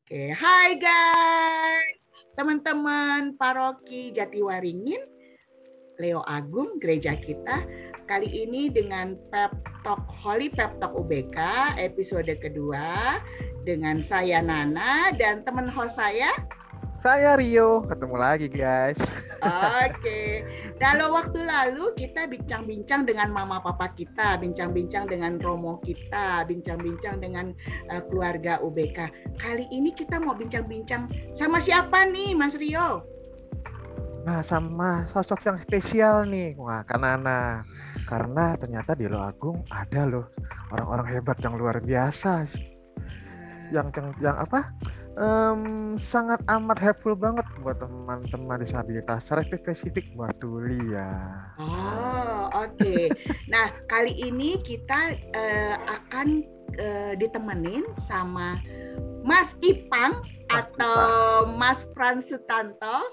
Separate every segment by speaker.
Speaker 1: Oke, hai guys, teman-teman Paroki Jatiwaringin, Leo Agung, gereja kita. Kali ini dengan Pep Talk, Holy Pep Talk UBK, episode kedua. Dengan saya Nana dan teman host
Speaker 2: saya Rio, ketemu lagi guys.
Speaker 1: Oke. Dalam waktu lalu kita bincang-bincang dengan mama papa kita, bincang-bincang dengan romo kita, bincang-bincang dengan keluarga UBK. Kali ini kita mau bincang-bincang sama siapa nih, Mas Rio?
Speaker 2: Nah, sama sosok yang spesial nih. Wah, Nana. Karena ternyata di Leo Agung ada loh orang-orang hebat yang luar biasa. Yang apa? Sangat amat helpful banget buat teman-teman disabilitas, secara spesifik buat tuli ya.
Speaker 1: Oh, oke. Nah, kali ini kita akan ditemenin sama Mas Ipang atau Mas Frans Sutanto.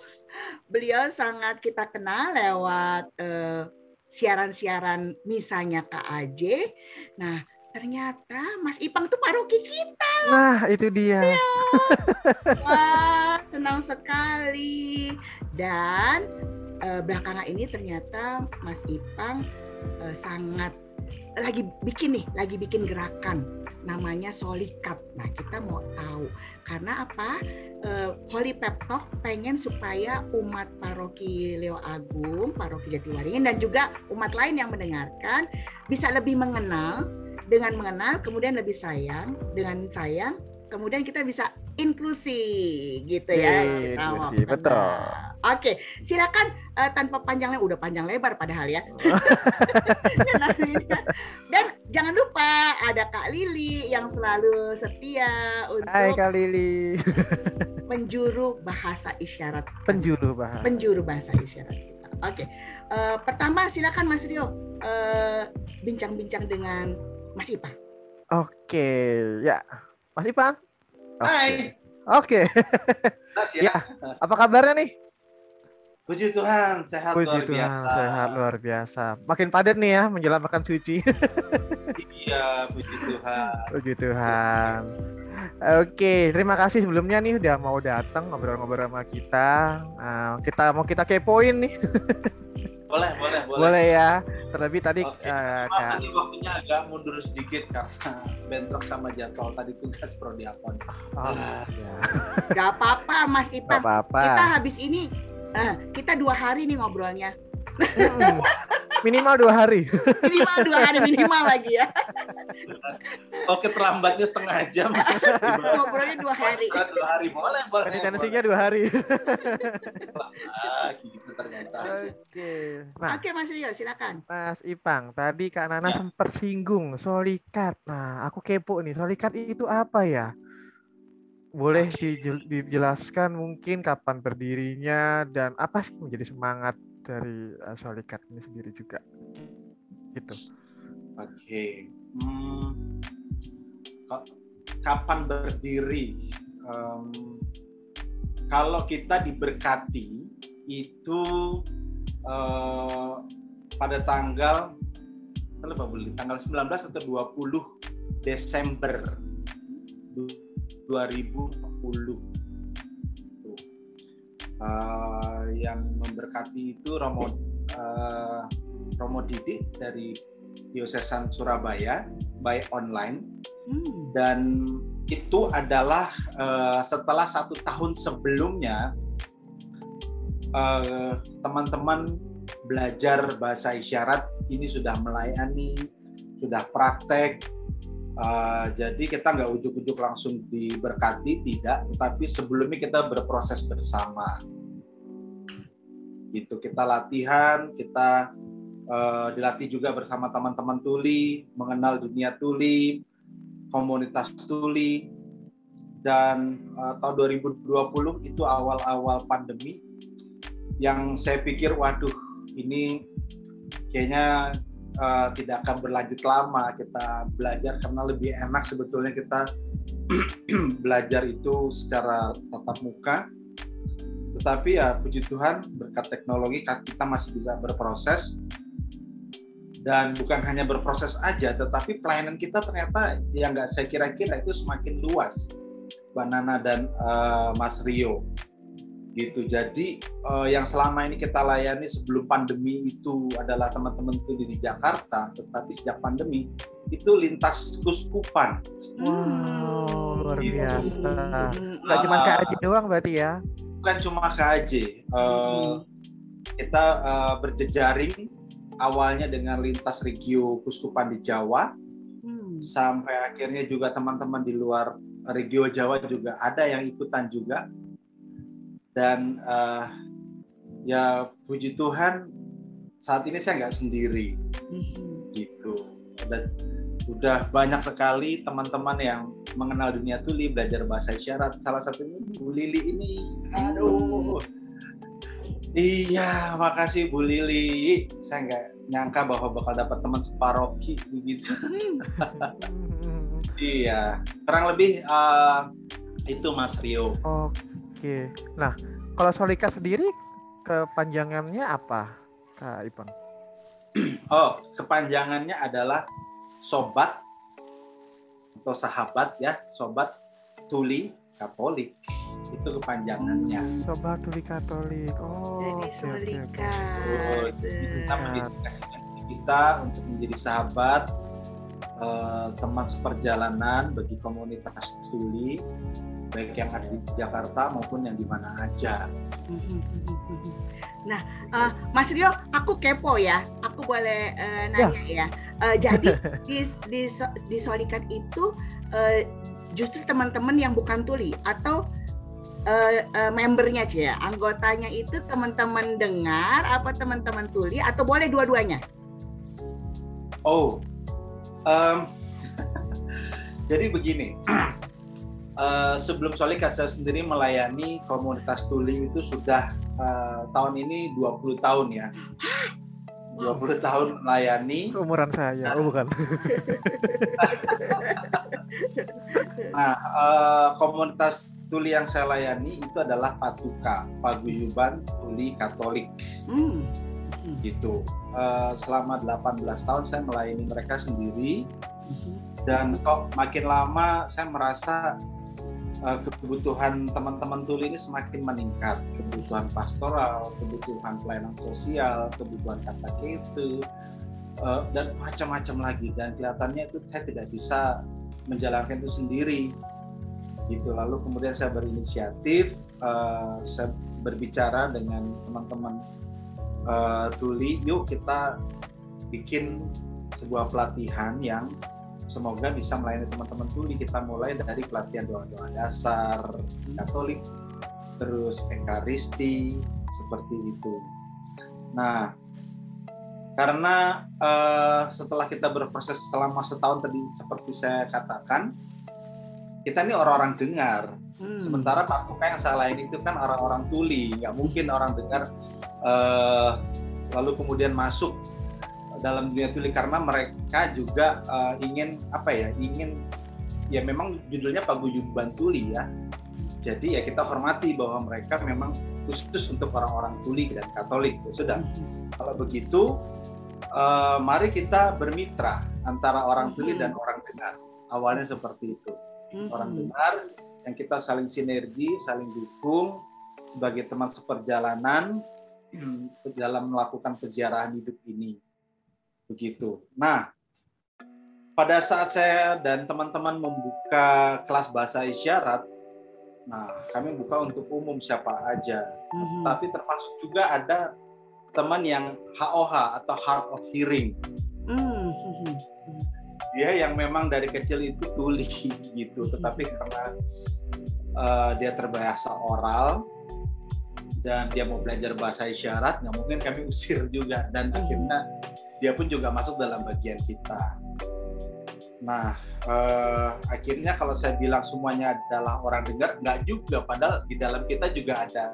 Speaker 1: Beliau sangat kita kenal lewat siaran-siaran misanya KAJ. Nah, ternyata Mas Ipang tuh paroki kita.
Speaker 2: Nah, itu dia.
Speaker 1: Wah, senang sekali. Dan belakangan ini ternyata Mas Ipang sangat lagi bikin gerakan namanya Solikat. Nah, kita mau tahu karena apa? Holy Pep Talk pengen supaya umat paroki Leo Agung, paroki Jatiwaringin dan juga umat lain yang mendengarkan bisa lebih mengenal, dengan mengenal kemudian lebih sayang, dengan sayang kemudian kita bisa inklusi gitu ya.
Speaker 2: Inklusi, betul.
Speaker 1: Oke, silakan tanpa panjang lebar, udah panjang lebar padahal ya. Dan jangan lupa ada Kak Lili yang selalu setia untuk
Speaker 2: Hai Kak Lili.
Speaker 1: penjuru bahasa isyarat.
Speaker 2: Penjuru
Speaker 1: bahasa isyarat kita. Oke. Pertama silakan Mas Rio bincang-bincang dengan Mas Ipang.
Speaker 2: Oke, ya. Mas Ipang.
Speaker 3: Hai.
Speaker 2: Oke. Ya, apa kabarnya nih?
Speaker 3: Puji Tuhan, sehat luar biasa.
Speaker 2: Sehat luar biasa. Makin padat nih ya menjelang makan suci.
Speaker 3: Iya, puji Tuhan.
Speaker 2: Puji Tuhan. Oke, terima kasih sebelumnya nih udah mau datang ngobrol-ngobrol sama kita. Kita kepoin nih. Boleh ya. Terlebih tadi
Speaker 3: tadi waktunya agak mundur sedikit karena bentrok sama jadwal tadi tugas prodiakon.
Speaker 2: Ya.
Speaker 1: Gak apa-apa Mas Ipang.
Speaker 2: Gak apa-apa.
Speaker 1: Kita habis ini kita 2 hari nih ngobrolnya.
Speaker 2: Minimal 2 hari.
Speaker 1: Minimal lagi ya.
Speaker 3: Oke, terlambatnya setengah jam.
Speaker 1: Ngobrolnya 2 hari.
Speaker 3: 2 hari boleh.
Speaker 2: Penitensinya 2 hari.
Speaker 3: Gitu ternyata.
Speaker 2: Oke. Nah,
Speaker 1: Oke Mas Rio, silakan.
Speaker 2: Mas Ipang, tadi Kak Nana sempat singgung Solikat. Nah, aku kepo nih, Solikat itu apa ya? Boleh dijelaskan mungkin kapan berdirinya dan apa sih menjadi semangat dari Solikat ini sendiri juga? Gitu.
Speaker 3: Oke. Kapan berdiri? Kalau kita diberkati itu pada tanggal 19 atau 20 Desember 2020. Yang memberkati itu Romo Didik dari Diosesan Surabaya by online. Dan itu adalah setelah 1 tahun sebelumnya teman-teman belajar bahasa isyarat ini sudah melayani, sudah praktek. Jadi kita nggak ujuk-ujuk langsung diberkati, tidak, tetapi sebelumnya kita berproses bersama. Gitu, kita latihan, kita dilatih juga bersama teman-teman tuli, mengenal dunia tuli, komunitas tuli, dan tahun 2020 itu awal-awal pandemi, yang saya pikir, waduh, ini kayaknya tidak akan berlanjut lama kita belajar, karena lebih enak sebetulnya kita belajar itu secara tatap muka. Tetapi ya puji Tuhan berkat teknologi kita masih bisa berproses, dan bukan hanya berproses aja, tetapi pelayanan kita ternyata yang nggak saya kira-kira itu semakin luas. Mbak Nana dan Mas Rio. Gitu. Jadi yang selama ini kita layani sebelum pandemi itu adalah teman-teman tuli di Jakarta, tetapi sejak pandemi itu lintas kuskupan.
Speaker 2: Wow, luar
Speaker 3: Gitu.
Speaker 2: biasa. Nggak cuma KAJ doang berarti ya?
Speaker 3: Bukan cuma KAJ. Kita berjejaring awalnya dengan lintas regio kuskupan di Jawa, sampai akhirnya juga teman-teman di luar regio Jawa juga ada yang ikutan juga. Dan ya puji Tuhan saat ini saya nggak sendiri gitu. Udah banyak sekali teman-teman yang mengenal dunia tuli, belajar bahasa isyarat. Salah satunya Bu Lili ini. Aduh. Iya, makasih Bu Lili. Saya nggak nyangka bahwa bakal dapat teman separoki begitu. Iya, kurang lebih itu Mas Rio.
Speaker 2: Oke. Nah, kalau Solika sendiri kepanjangannya apa, Kak Ipang?
Speaker 3: Oh, kepanjangannya adalah sobat atau sahabat ya, sobat tuli Katolik. Itu kepanjangannya.
Speaker 2: Sobat Tuli Katolik. Oh,
Speaker 1: jadi Solika.
Speaker 3: Kita mendedikasikan kita untuk menjadi sahabat, teman seperjalanan bagi komunitas tuli, baik yang ada di Jakarta maupun yang di mana aja.
Speaker 1: Nah, Mas Rio, aku kepo ya. Aku boleh nanya ya. Jadi di Solikat itu justru teman-teman yang bukan tuli atau membernya aja ya, anggotanya itu teman-teman dengar apa teman-teman tuli atau boleh dua-duanya?
Speaker 3: Oh, jadi begini. Sebelum Solikat saya sendiri melayani komunitas tuli itu sudah tahun ini 20 tahun ya. 20 tahun melayani.
Speaker 2: Umuran saya, bukan.
Speaker 3: Nah, komunitas tuli yang saya layani itu adalah Patuka, Paguyuban Tuli Katolik. Gitu. Selama 18 tahun saya melayani mereka sendiri. Dan kok makin lama saya merasa kebutuhan teman-teman tuli ini semakin meningkat, kebutuhan pastoral, kebutuhan pelayanan sosial, kebutuhan katekese, dan macam-macam lagi. Dan kelihatannya itu saya tidak bisa menjalankan itu sendiri. Gitu. Lalu kemudian saya berinisiatif, saya berbicara dengan teman-teman tuli, yuk kita bikin sebuah pelatihan yang semoga bisa melayani teman-teman tuli. Kita mulai dari pelatihan doa-doa dasar Katolik, terus Ekaristi, seperti itu. Nah, karena setelah kita berproses selama setahun tadi, seperti saya katakan, kita ini orang-orang dengar. Sementara Patuka yang saya layani itu kan orang-orang tuli, nggak mungkin orang dengar lalu kemudian masuk dalam dunia tuli, karena mereka juga ingin ya memang judulnya Paguyuban Tuli ya. Jadi ya kita hormati bahwa mereka memang khusus untuk orang-orang tuli dan Katolik. Ya sudah. Kalau begitu mari kita bermitra antara orang tuli dan orang dengar. Awalnya seperti itu. Orang dengar yang kita saling sinergi, saling dukung sebagai teman seperjalanan dalam melakukan peziarahan hidup ini. Begitu. Nah, pada saat saya dan teman-teman membuka kelas bahasa isyarat, nah kami buka untuk umum siapa aja. Tapi termasuk juga ada teman yang HOH atau Hard of Hearing. Dia yang memang dari kecil itu tuli gitu, tetapi karena dia terbiasa oral dan dia mau belajar bahasa isyarat, nggak mungkin kami usir juga, dan akhirnya dia pun juga masuk dalam bagian kita. Nah, akhirnya kalau saya bilang semuanya adalah orang dengar, nggak juga, padahal di dalam kita juga ada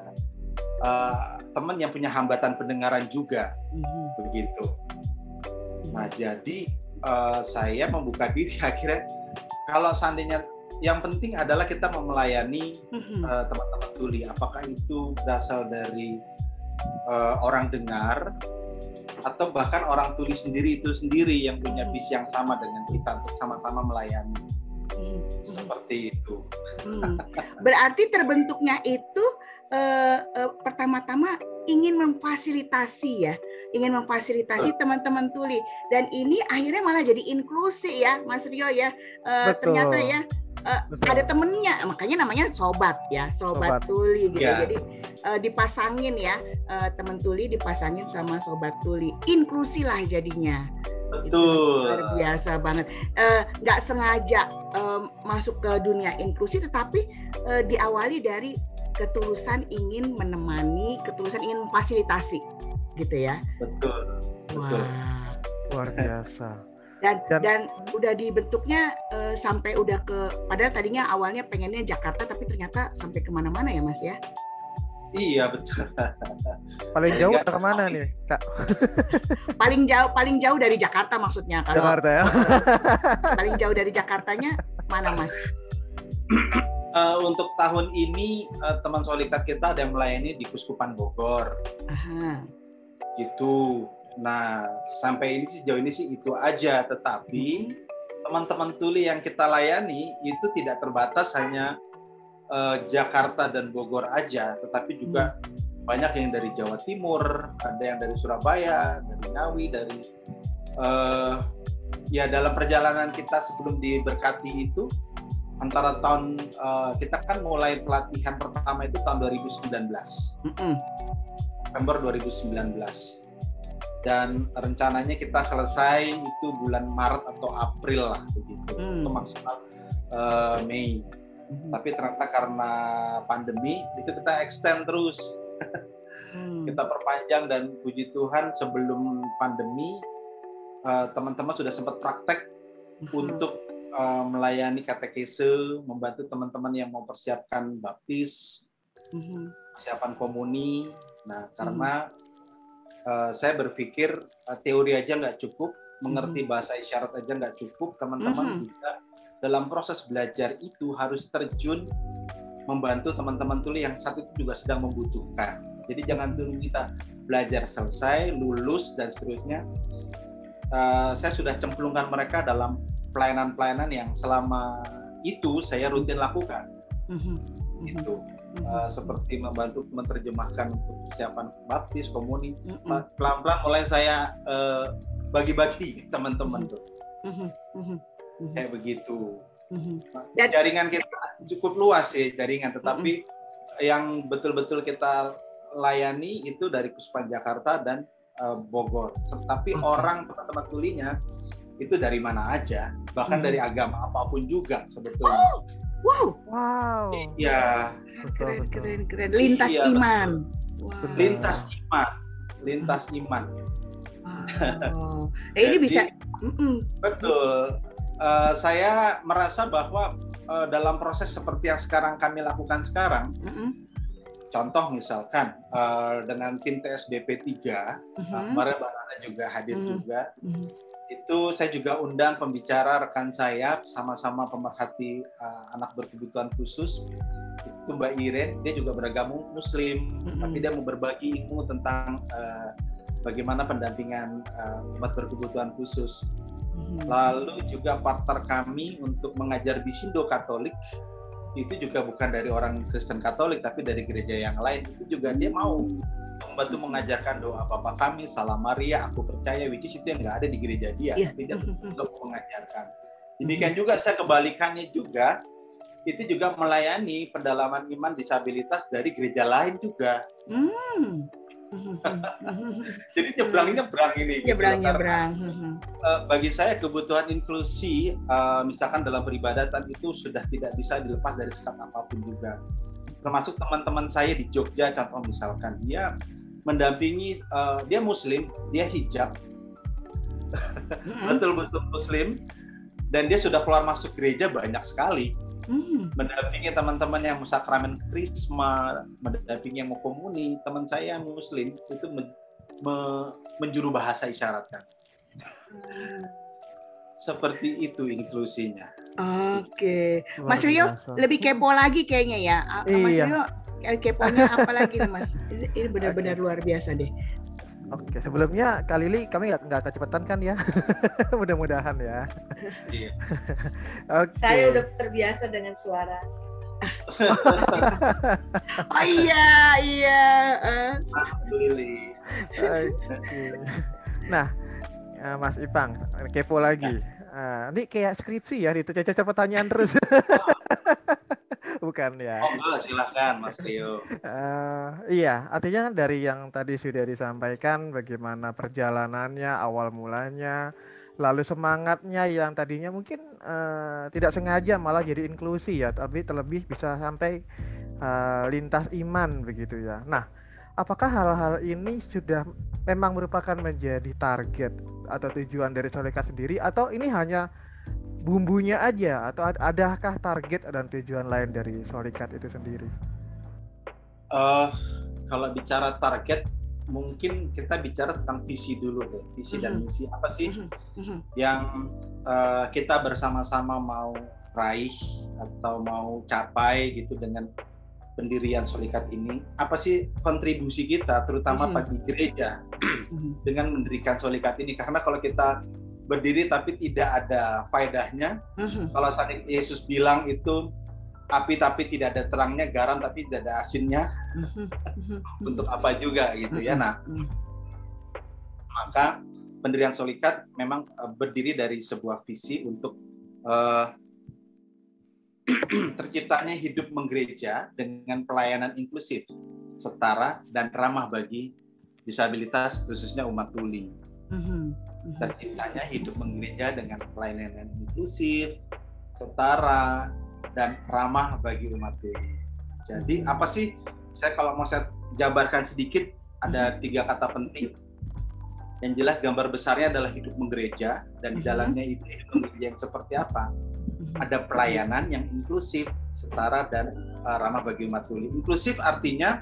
Speaker 3: teman yang punya hambatan pendengaran juga, begitu. Nah, jadi saya membuka diri akhirnya, kalau seandainya yang penting adalah kita melayani teman-teman tuli, apakah itu berasal dari orang dengar, atau bahkan orang tuli sendiri itu sendiri yang punya visi yang sama dengan kita untuk sama-sama melayani. Seperti itu.
Speaker 1: Berarti terbentuknya itu pertama-tama ingin memfasilitasi teman-teman tuli, dan ini akhirnya malah jadi inklusi ya Mas Rio ya. Ternyata ya ada temennya, makanya namanya sobat tuli gitu. Yeah. Jadi dipasangin ya, teman tuli dipasangin sama sobat tuli, inklusi lah jadinya.
Speaker 3: Betul.
Speaker 1: Luar biasa banget. Nggak sengaja masuk ke dunia inklusi, tetapi diawali dari ketulusan ingin menemani, ketulusan ingin memfasilitasi, gitu ya.
Speaker 3: Betul. Betul.
Speaker 1: Wah.
Speaker 2: Luar biasa.
Speaker 1: Dan udah dibentuknya sampai udah ke, padahal tadinya awalnya pengennya Jakarta, tapi ternyata sampai kemana-mana ya Mas ya.
Speaker 3: Iya betul.
Speaker 2: Paling jauh kemana nih Kak?
Speaker 1: paling jauh dari Jakarta maksudnya. Kalau
Speaker 2: Jakarta ya.
Speaker 1: Paling jauh dari Jakartanya mana Mas?
Speaker 3: Untuk tahun ini teman solikat kita ada yang melayani di Kuskupan Bogor. Gitu. Nah, sampai ini sih sejauh ini sih itu aja. Tetapi teman-teman tuli yang kita layani itu tidak terbatas hanya Jakarta dan Bogor aja, tetapi juga banyak yang dari Jawa Timur, ada yang dari Surabaya, dari Ngawi, dari ya dalam perjalanan kita sebelum diberkati itu antara tahun kita kan mulai pelatihan pertama itu tahun 2019, November 2019, dan rencananya kita selesai itu bulan Maret atau April lah begitu, itu maksimal Mei. Tapi ternyata karena pandemi itu kita extend terus, kita perpanjang, dan puji Tuhan sebelum pandemi teman-teman sudah sempat praktek untuk melayani katekese, membantu teman-teman yang mau persiapkan baptis, persiapan komuni. Nah, karena saya berpikir teori aja nggak cukup, mengerti bahasa isyarat aja nggak cukup, teman-teman juga dalam proses belajar itu harus terjun membantu teman-teman tuli yang saat itu juga sedang membutuhkan. Jadi jangan tunggu kita belajar selesai, lulus, dan seterusnya. Saya sudah cemplungkan mereka dalam pelayanan-pelayanan yang selama itu saya rutin lakukan. Itu seperti membantu menerjemahkan untuk persiapan baptis, komuni. Pelan-pelan mulai saya bagi-bagi teman-teman tuh. Kayak begitu. Dan jaringan kita cukup luas sih jaringan, tetapi yang betul-betul kita layani itu dari Kuskupan Jakarta dan Bogor. Tetapi orang teman-teman tulinya itu dari mana aja, bahkan dari agama apapun juga sebetulnya.
Speaker 1: Wow.
Speaker 3: Iya.
Speaker 1: Keren. Lintas iman.
Speaker 3: Wow. Lintas iman.
Speaker 1: Ini bisa.
Speaker 3: Betul. Saya merasa bahwa dalam proses seperti yang sekarang kami lakukan sekarang, contoh misalkan dengan tim TSBP 3, kemarin Mbak Nana juga hadir juga, itu saya juga undang pembicara rekan saya, sama-sama pemerhati anak berkebutuhan khusus, itu Mbak Iren, dia juga beragama Muslim, tapi dia mau berbagi ilmu tentang bagaimana pendampingan umat berkebutuhan khusus. Lalu juga partner kami untuk mengajar di Sindo Katolik, itu juga bukan dari orang Kristen Katolik, tapi dari gereja yang lain. Itu juga dia mau membantu mengajarkan doa Bapa Kami, Salam Maria, Aku Percaya, which is itu yang nggak ada di gereja dia, tapi dia untuk mengajarkan. Demikian juga saya kebalikannya juga, itu juga melayani pendalaman iman disabilitas dari gereja lain juga. Jadi nyebrang ini. Nyebrang. Bagi saya kebutuhan inklusi, misalkan dalam peribadatan itu sudah tidak bisa dilepas dari sekat apapun juga. Termasuk teman-teman saya di Jogja, contoh misalkan dia mendampingi, dia Muslim, dia hijab, betul-betul Muslim, dan dia sudah keluar masuk gereja banyak sekali. Mendampingi teman-teman yang mau sakramen krisma, mendampingi yang mau komuni, teman saya yang Muslim itu menjuru bahasa isyarat kan. Seperti itu inklusinya.
Speaker 1: Oke, Mas Rio lebih kepo lagi kayaknya ya. Mas Rio keponya apa lagi nih Mas? Ini benar-benar luar biasa deh.
Speaker 2: Oke, sebelumnya Kak Lili kami nggak kecepatan kan ya? Mudah-mudahan ya.
Speaker 3: Iya.
Speaker 2: Oke.
Speaker 4: Saya udah terbiasa dengan suara.
Speaker 1: Oh iya.
Speaker 3: Lili.
Speaker 2: Oke. Nah, Mas Ipang, kepo lagi. Ini kayak skripsi ya, dicaca pertanyaan terus. Bukan ya?
Speaker 3: Oh, silakan Mas Rio.
Speaker 2: Iya, artinya dari yang tadi sudah disampaikan bagaimana perjalanannya, awal mulanya, lalu semangatnya yang tadinya mungkin tidak sengaja malah jadi inklusi ya, tapi terlebih bisa sampai lintas iman begitu ya. Nah, apakah hal-hal ini sudah memang merupakan menjadi target atau tujuan dari Solekat sendiri, atau ini hanya bumbunya aja, atau adakah target dan tujuan lain dari Solekat itu sendiri?
Speaker 3: Kalau bicara target, mungkin kita bicara tentang visi dulu deh. Visi dan misi apa sih yang kita bersama-sama mau raih atau mau capai gitu dengan pendirian Solekat ini. Apa sih kontribusi kita, terutama bagi gereja dengan mendirikan Solekat ini? Karena kalau kita berdiri tapi tidak ada faedahnya, kalau tadi Yesus bilang itu api tapi tidak ada terangnya, garam tapi tidak ada asinnya, untuk apa juga gitu ya. Nah, maka pendirian Solekat memang berdiri dari sebuah visi untuk terciptanya hidup menggereja dengan pelayanan inklusif, setara dan ramah bagi disabilitas, khususnya umat tuli. Terciptanya hidup menggereja dengan pelayanan inklusif, setara dan ramah bagi umat tuli. Jadi apa sih? Kalau mau saya jabarkan sedikit, ada 3 kata penting. Yang jelas gambar besarnya adalah hidup menggereja, dan di dalamnya itu hidup menggereja yang seperti apa? Ada pelayanan yang inklusif, setara dan ramah bagi umat tuli. Inklusif artinya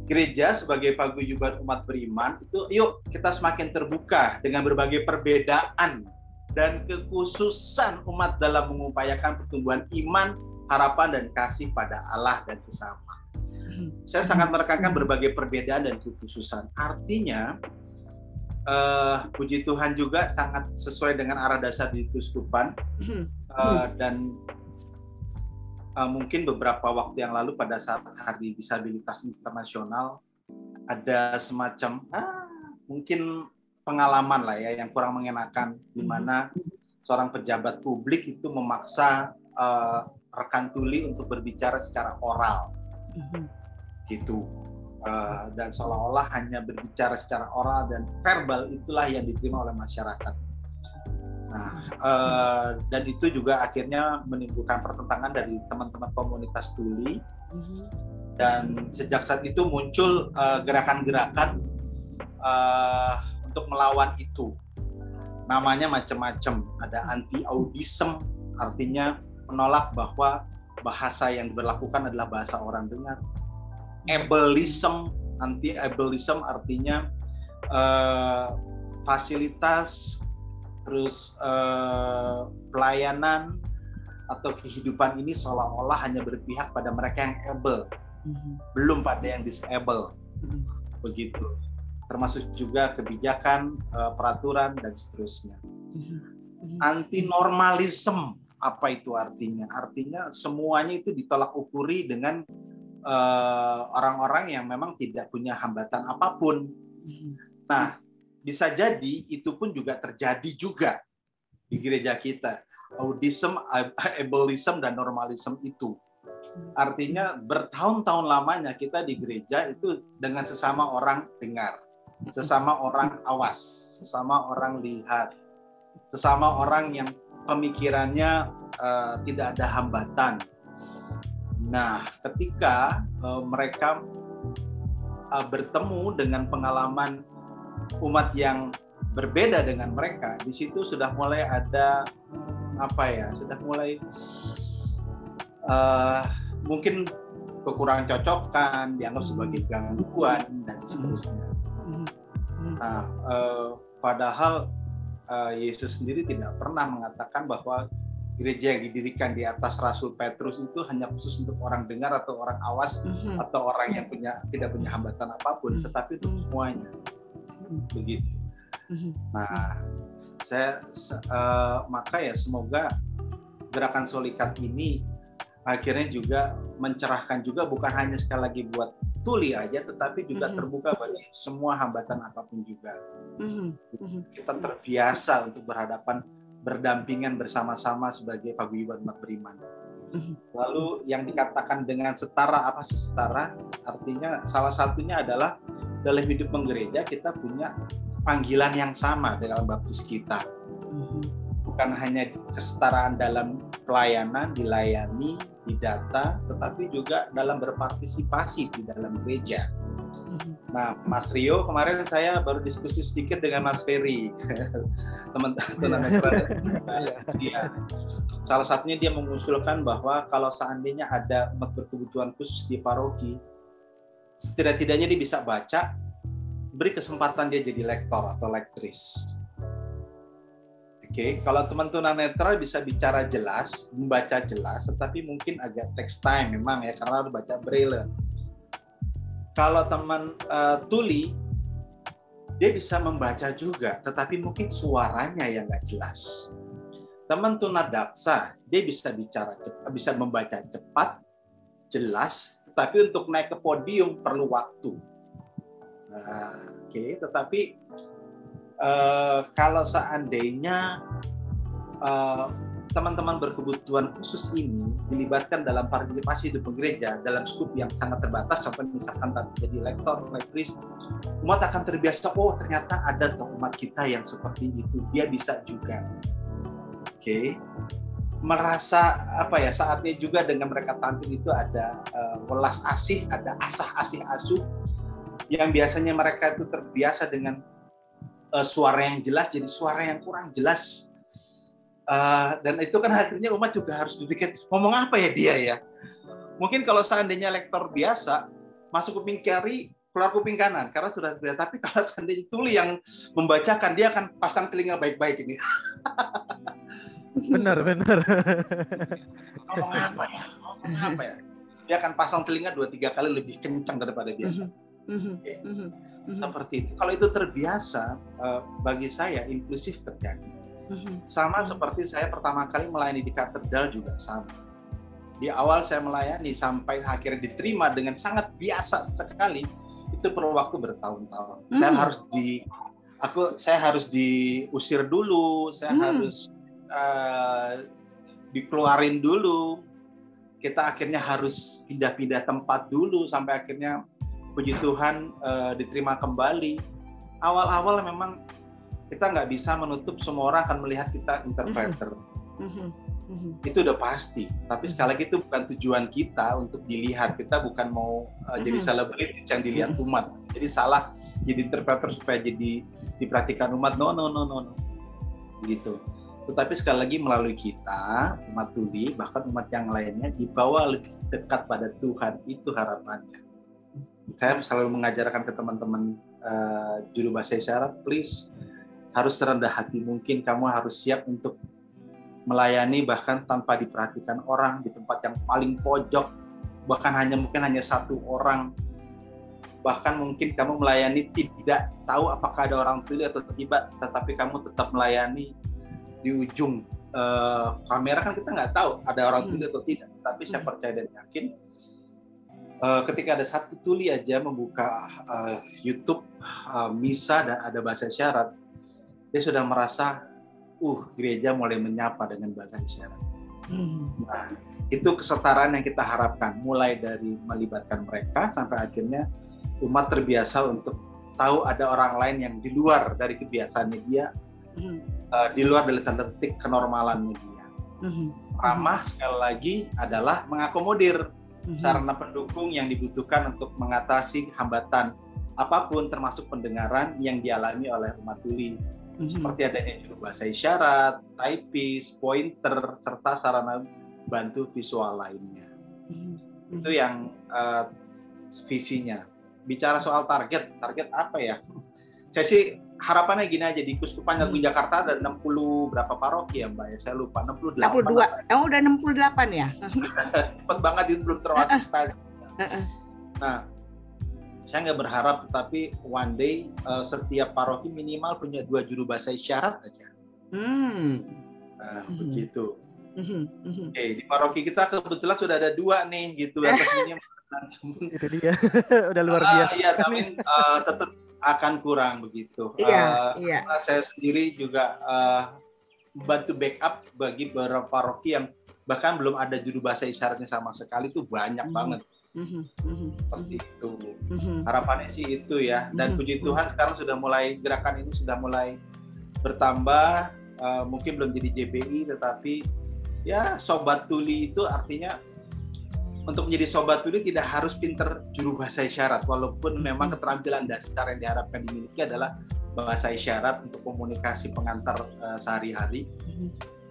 Speaker 3: gereja sebagai paguyuban umat beriman itu, yuk kita semakin terbuka dengan berbagai perbedaan dan kekhususan umat dalam mengupayakan pertumbuhan iman, harapan dan kasih pada Allah dan sesama. Saya sangat menekankan berbagai perbedaan dan kekhususan. Artinya puji Tuhan juga sangat sesuai dengan arah dasar di Keuskupan, dan mungkin beberapa waktu yang lalu pada saat Hari Disabilitas Internasional ada semacam mungkin pengalaman lah ya yang kurang mengenakan, di mana seorang pejabat publik itu memaksa rekan tuli untuk berbicara secara oral, gitu. Dan seolah-olah hanya berbicara secara oral dan verbal itulah yang diterima oleh masyarakat. Nah, dan itu juga akhirnya menimbulkan pertentangan dari teman-teman komunitas tuli. Dan sejak saat itu muncul gerakan-gerakan untuk melawan itu. Namanya macam-macam. Ada anti-audism, artinya menolak bahwa bahasa yang diberlakukan adalah bahasa orang dengar. Ableism, anti-ableism artinya fasilitas, terus pelayanan atau kehidupan ini seolah-olah hanya berpihak pada mereka yang able, belum pada yang disable, begitu. Termasuk juga kebijakan, peraturan dan seterusnya. Anti-normalism, apa itu artinya? Artinya semuanya itu ditolak ukuri dengan orang-orang yang memang tidak punya hambatan apapun. Nah, bisa jadi itu pun juga terjadi juga di gereja kita. Audism, ableism, dan normalism itu. Artinya bertahun-tahun lamanya kita di gereja itu dengan sesama orang dengar, sesama orang awas, sesama orang lihat, sesama orang yang pemikirannya tidak ada hambatan. Nah, ketika mereka bertemu dengan pengalaman umat yang berbeda dengan mereka, di situ sudah mulai ada sudah mulai mungkin kekurangan cocokan, dianggap sebagai gangguan dan seterusnya. Nah, padahal Yesus sendiri tidak pernah mengatakan bahwa gereja yang didirikan di atas Rasul Petrus itu hanya khusus untuk orang dengar atau orang awas atau orang yang tidak punya hambatan apapun, tetapi untuk semuanya. begitu. Nah, maka ya semoga gerakan Solikat ini akhirnya juga mencerahkan juga, bukan hanya sekali lagi buat tuli aja, tetapi juga terbuka bagi semua hambatan apapun juga. Kita terbiasa untuk berdampingan bersama-sama sebagai paguyuban umat beriman. Lalu yang dikatakan dengan setara, apa sih setara? Artinya salah satunya adalah dalam hidup menggereja kita punya panggilan yang sama dalam baptis kita. Bukan hanya kesetaraan dalam pelayanan, dilayani, didata, tetapi juga dalam berpartisipasi di dalam gereja. Nah, Mas Rio, kemarin saya baru diskusi sedikit dengan Mas Ferry, teman-teman. Salah satunya dia mengusulkan bahwa kalau seandainya ada umat berkebutuhan khusus di paroki, setidak-tidaknya dia bisa baca, beri kesempatan dia jadi lektor atau lektris. Oke, kalau teman tunanetra bisa bicara jelas, membaca jelas, tetapi mungkin agak text time memang ya, karena harus baca braille. Kalau teman tuli, dia bisa membaca juga, tetapi mungkin suaranya yang nggak jelas. Teman tunadaksa, dia bisa bicara cepat, bisa membaca cepat, jelas, tetapi untuk naik ke podium perlu waktu. Oke, tetapi kalau seandainya teman-teman berkebutuhan khusus ini dilibatkan dalam partisipasi hidup gereja dalam skup yang sangat terbatas, contohnya misalkan jadi lektor, lektris, umat akan terbiasa, oh ternyata ada toh umat kita yang seperti itu, dia bisa juga. Oke. Merasa apa ya, saatnya juga dengan mereka tampil itu ada welas asih, ada asah asih asuh, yang biasanya mereka itu terbiasa dengan suara yang jelas jadi suara yang kurang jelas, dan itu kan akhirnya umat juga harus berpikir ngomong apa ya dia ya. Mungkin kalau seandainya lektor biasa masuk kuping kiri keluar kuping kanan karena sudah terbiasa, tapi kalau seandainya tuli yang membacakan, dia akan pasang telinga baik-baik ini.
Speaker 2: Benar.
Speaker 3: Ngomong apa ya? Dia akan pasang telinga 2-3 kali lebih kencang daripada biasa. Seperti itu. Kalau itu terbiasa, bagi saya inklusif terjadi. Sama seperti saya pertama kali melayani di katedral juga sama. Di awal saya melayani sampai akhirnya diterima dengan sangat biasa sekali, itu perlu waktu bertahun-tahun. Saya harus diusir dulu, saya harus dikeluarin dulu. Kita akhirnya harus pindah-pindah tempat dulu sampai akhirnya puji Tuhan diterima kembali. Awal-awal memang kita nggak bisa menutup semua orang akan melihat kita interpreter. Itu udah pasti. Tapi sekali lagi itu bukan tujuan kita untuk dilihat. Kita bukan mau jadi selebritis yang dilihat umat. Jadi salah jadi interpreter supaya jadi diperhatikan umat. No. Gitu. Tetapi sekali lagi melalui kita, umat tuli, bahkan umat yang lainnya dibawa lebih dekat pada Tuhan. Itu harapannya. Saya selalu mengajarkan ke teman-teman juru bahasa isyarat, please harus serendah hati mungkin, kamu harus siap untuk melayani bahkan tanpa diperhatikan orang di tempat yang paling pojok, bahkan mungkin hanya satu orang, bahkan mungkin kamu melayani tidak tahu apakah ada orang tuli atau tidak, tetapi kamu tetap melayani di ujung kamera, kan kita nggak tahu ada orang tuli atau tidak, tapi saya percaya dan yakin ketika ada satu tuli aja membuka YouTube misa dan ada bahasa isyarat, dia sudah merasa gereja mulai menyapa dengan bahasa isyarat. Nah, itu kesetaraan yang kita harapkan, mulai dari melibatkan mereka sampai akhirnya umat terbiasa untuk tahu ada orang lain yang di luar dari kebiasaannya dia, di luar dari tanda petik kenormalannya dia. Ramah sekali lagi adalah mengakomodir sarana pendukung yang dibutuhkan untuk mengatasi hambatan apapun termasuk pendengaran yang dialami oleh umat tuli. Seperti adanya juru bahasa isyarat, typist, pointer, serta sarana bantu visual lainnya. Itu yang visinya. Bicara soal target apa ya? Saya sih harapannya gini aja, di Keuskupan Agung Jakarta ada 60 berapa paroki ya Mbak ya? Saya lupa, 68.
Speaker 1: 62. Udah 68 ya?
Speaker 3: Cepet banget, itu belum termasuk stadion. Nah, saya nggak berharap, tetapi one day setiap paroki minimal punya 2 juru bahasa isyarat aja. Begitu. Oke, di paroki kita kebetulan sudah ada 2 nih gitu atas minimal.
Speaker 2: Itu dia. Udah luar biasa.
Speaker 3: Iya, tapi tetap akan kurang begitu. Karena saya sendiri juga bantu backup bagi beberapa paroki yang bahkan belum ada juru bahasa isyaratnya sama sekali, itu banyak banget. Seperti itu. Harapannya sih itu ya. Dan puji Tuhan sekarang sudah mulai, gerakan ini sudah mulai bertambah. Mungkin belum jadi JBI, tetapi ya sobat tuli itu artinya untuk menjadi sobat tuli tidak harus pinter juru bahasa isyarat, walaupun memang keterampilan dasar yang diharapkan dimiliki adalah bahasa isyarat untuk komunikasi pengantar sehari-hari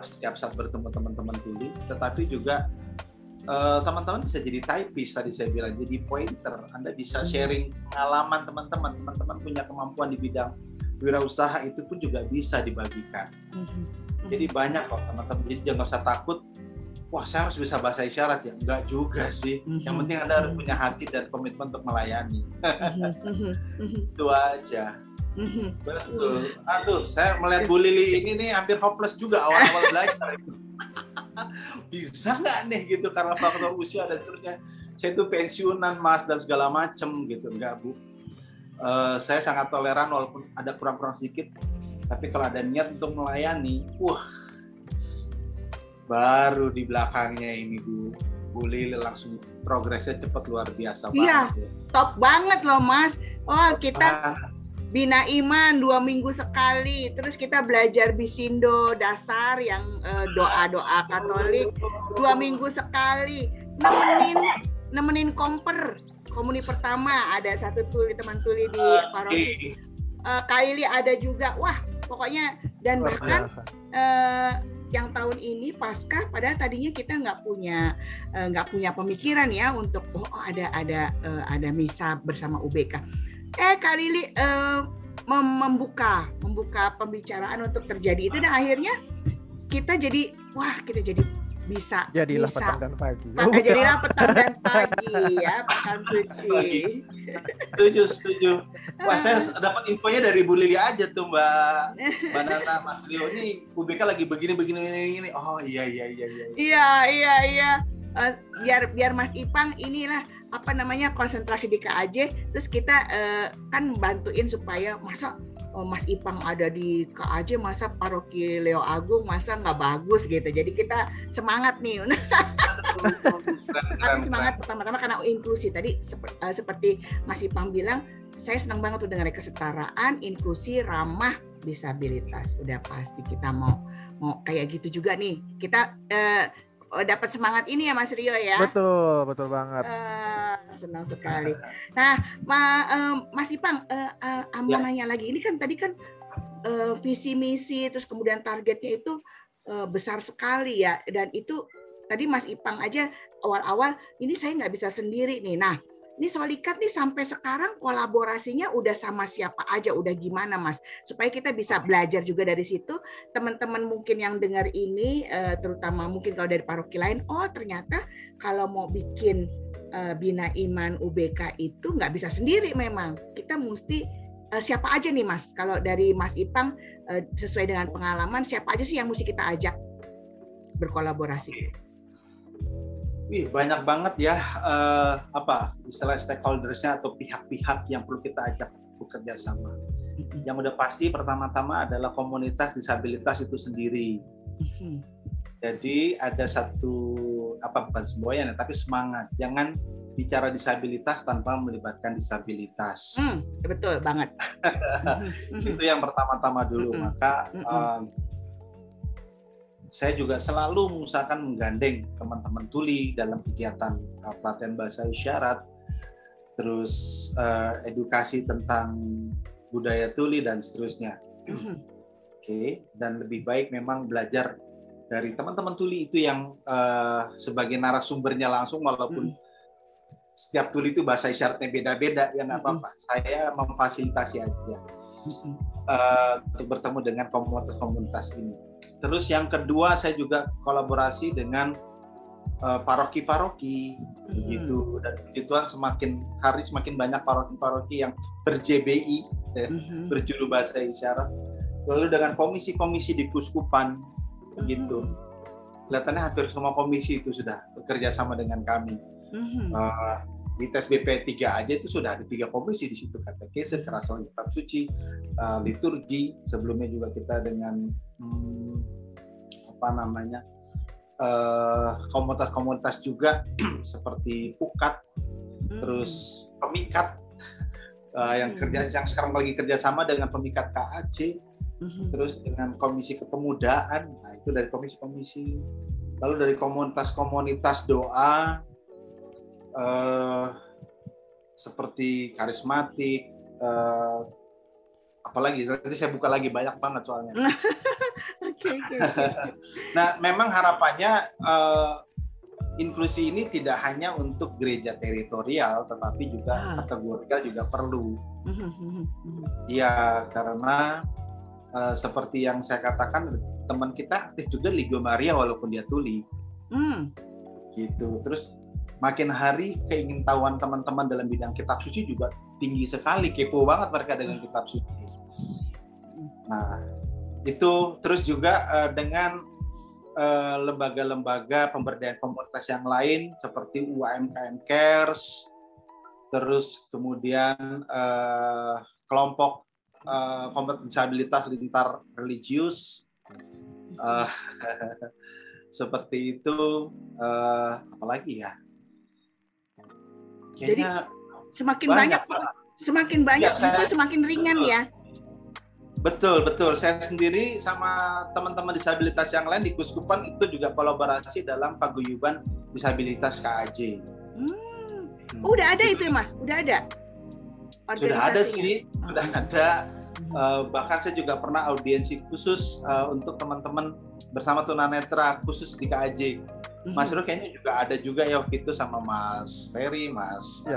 Speaker 3: setiap saat bertemu teman-teman tuli, tetapi juga teman-teman bisa jadi typist, tadi saya bilang, jadi pointer. Anda bisa sharing pengalaman teman-teman punya kemampuan di bidang wirausaha, itu pun juga bisa dibagikan. Jadi banyak kok teman-teman, jadi jangan usah takut, wah saya harus bisa bahasa isyarat ya, enggak juga sih. Yang penting Anda harus punya hati dan komitmen untuk melayani. Itu aja. Betul. Aduh, saya melihat Bu Lili ini nih hampir hopeless juga awal-awal belajar. Bisa nggak nih gitu, karena faktor usia dan seterusnya. Saya itu pensiunan Mas dan segala macem gitu, enggak Bu. Saya sangat toleran walaupun ada kurang-kurang sedikit, tapi kalau ada niat untuk melayani, baru di belakangnya ini Bu Lili langsung progresnya cepat, luar biasa banget.
Speaker 1: Iya, top banget loh Mas. Oh, kita Bina Iman 2 minggu sekali, terus kita belajar Bisindo dasar yang doa-doa Katolik 2 minggu sekali, nemenin komper komuni pertama, ada satu teman tuli di paroki, Kaili ada juga, wah pokoknya, dan bahkan yang tahun ini Paskah, padahal tadinya kita nggak punya pemikiran ya untuk ada misa bersama UBK. Kak Lili membuka pembicaraan untuk terjadi itu, dan akhirnya kita jadi bisa
Speaker 2: jadilah petang dan pagi.
Speaker 1: Jadilah petang dan pagi ya, pekan suci.
Speaker 3: Setuju. Wah, saya dapat infonya dari Bu Lili aja tuh, Mbak Nana, Mas Rio, ini UBK lagi begini. Oh iya. Biar Mas Ipang inilah konsentrasi di KAJ, terus kita kan bantuin supaya masa Mas Ipang ada di KAJ, masa paroki Leo Agung masa nggak bagus gitu. Jadi kita semangat nih. Tapi semangat pertama-tama karena inklusi tadi seperti Mas Ipang bilang, saya senang banget tuh dengan kesetaraan, inklusi, ramah disabilitas. Udah pasti kita mau kayak gitu juga nih. Kita dapat semangat ini ya Mas Rio ya.
Speaker 2: Betul banget.
Speaker 1: Senang sekali. Nah, Mas Ipang, mau nanya lagi. Ini kan tadi kan visi misi, terus kemudian targetnya itu besar sekali ya. Dan itu tadi Mas Ipang aja awal-awal ini saya nggak bisa sendiri nih. Nah, ini Solikat nih sampai sekarang kolaborasinya udah sama siapa aja, udah gimana Mas? Supaya kita bisa belajar juga dari situ. Teman-teman mungkin yang dengar ini, terutama mungkin kalau dari paroki lain, oh ternyata kalau mau bikin Bina Iman UBK itu nggak bisa sendiri memang. Kita mesti siapa aja nih Mas? Kalau dari Mas Ipang sesuai dengan pengalaman, siapa aja sih yang mesti kita ajak berkolaborasi?
Speaker 3: Wih, banyak banget ya istilah stakeholders-nya atau pihak-pihak yang perlu kita ajak bekerja sama. Yang udah pasti pertama-tama adalah komunitas disabilitas itu sendiri. Jadi ada bukan semboyan tapi semangat. Jangan bicara disabilitas tanpa melibatkan disabilitas.
Speaker 1: Betul banget.
Speaker 3: Itu yang pertama-tama dulu. Maka saya juga selalu mengusahakan menggandeng teman-teman tuli dalam kegiatan pelatihan bahasa isyarat, terus edukasi tentang budaya tuli dan seterusnya. Dan lebih baik memang belajar dari teman-teman tuli itu yang sebagai narasumbernya langsung, walaupun setiap tuli itu bahasa isyaratnya beda-beda, ya nggak apa-apa. Saya memfasilitasi aja untuk bertemu dengan komunitas-komunitas ini. Terus yang kedua, saya juga kolaborasi dengan paroki-paroki begitu, dan puji Tuhan semakin hari semakin banyak paroki-paroki yang ber-JBI, berjuru bahasa isyarat. Lalu dengan komisi-komisi di kuskupan begitu, kelihatannya hampir semua komisi itu sudah bekerja sama dengan kami. Di tes BP 3 aja itu sudah ada 3 komisi di situ, katekese, kerasawan kitab suci, liturgi. Sebelumnya juga kita dengan komunitas-komunitas juga seperti Pukat, terus Pemikat yang sekarang lagi kerjasama dengan Pemikat KAC, terus dengan Komisi Kepemudaan. Nah itu dari komisi-komisi. Lalu dari komunitas-komunitas doa seperti karismatik, apalagi nanti saya buka lagi, banyak banget soalnya.
Speaker 1: Okay.
Speaker 3: Nah, memang harapannya inklusi ini tidak hanya untuk gereja teritorial, tetapi juga kategorial juga perlu. Iya, karena seperti yang saya katakan, teman kita aktif juga Ligo Maria walaupun dia tuli. Gitu. Terus makin hari keingintahuan teman-teman dalam bidang kitab suci juga tinggi sekali, kepo banget mereka dengan kitab suci. Nah, itu terus juga dengan lembaga-lembaga pemberdayaan komunitas yang lain seperti UMKM Cares, terus kemudian kelompok komunitas disabilitas lintar religius, seperti itu. Apalagi ya? Kayaknya
Speaker 1: jadi semakin banyak justru semakin ringan ya.
Speaker 3: Betul. Saya sendiri sama teman-teman disabilitas yang lain di Kuskupan itu juga kolaborasi dalam paguyuban disabilitas KAJ.
Speaker 1: Udah ada itu ya Mas? Udah ada?
Speaker 3: Sudah ada sih, sudah ada. Bahkan saya juga pernah audiensi khusus untuk teman-teman bersama tunanetra khusus di KAJ. Mas Ru kayaknya juga ada juga ya waktu itu sama Mas Ferry, Mas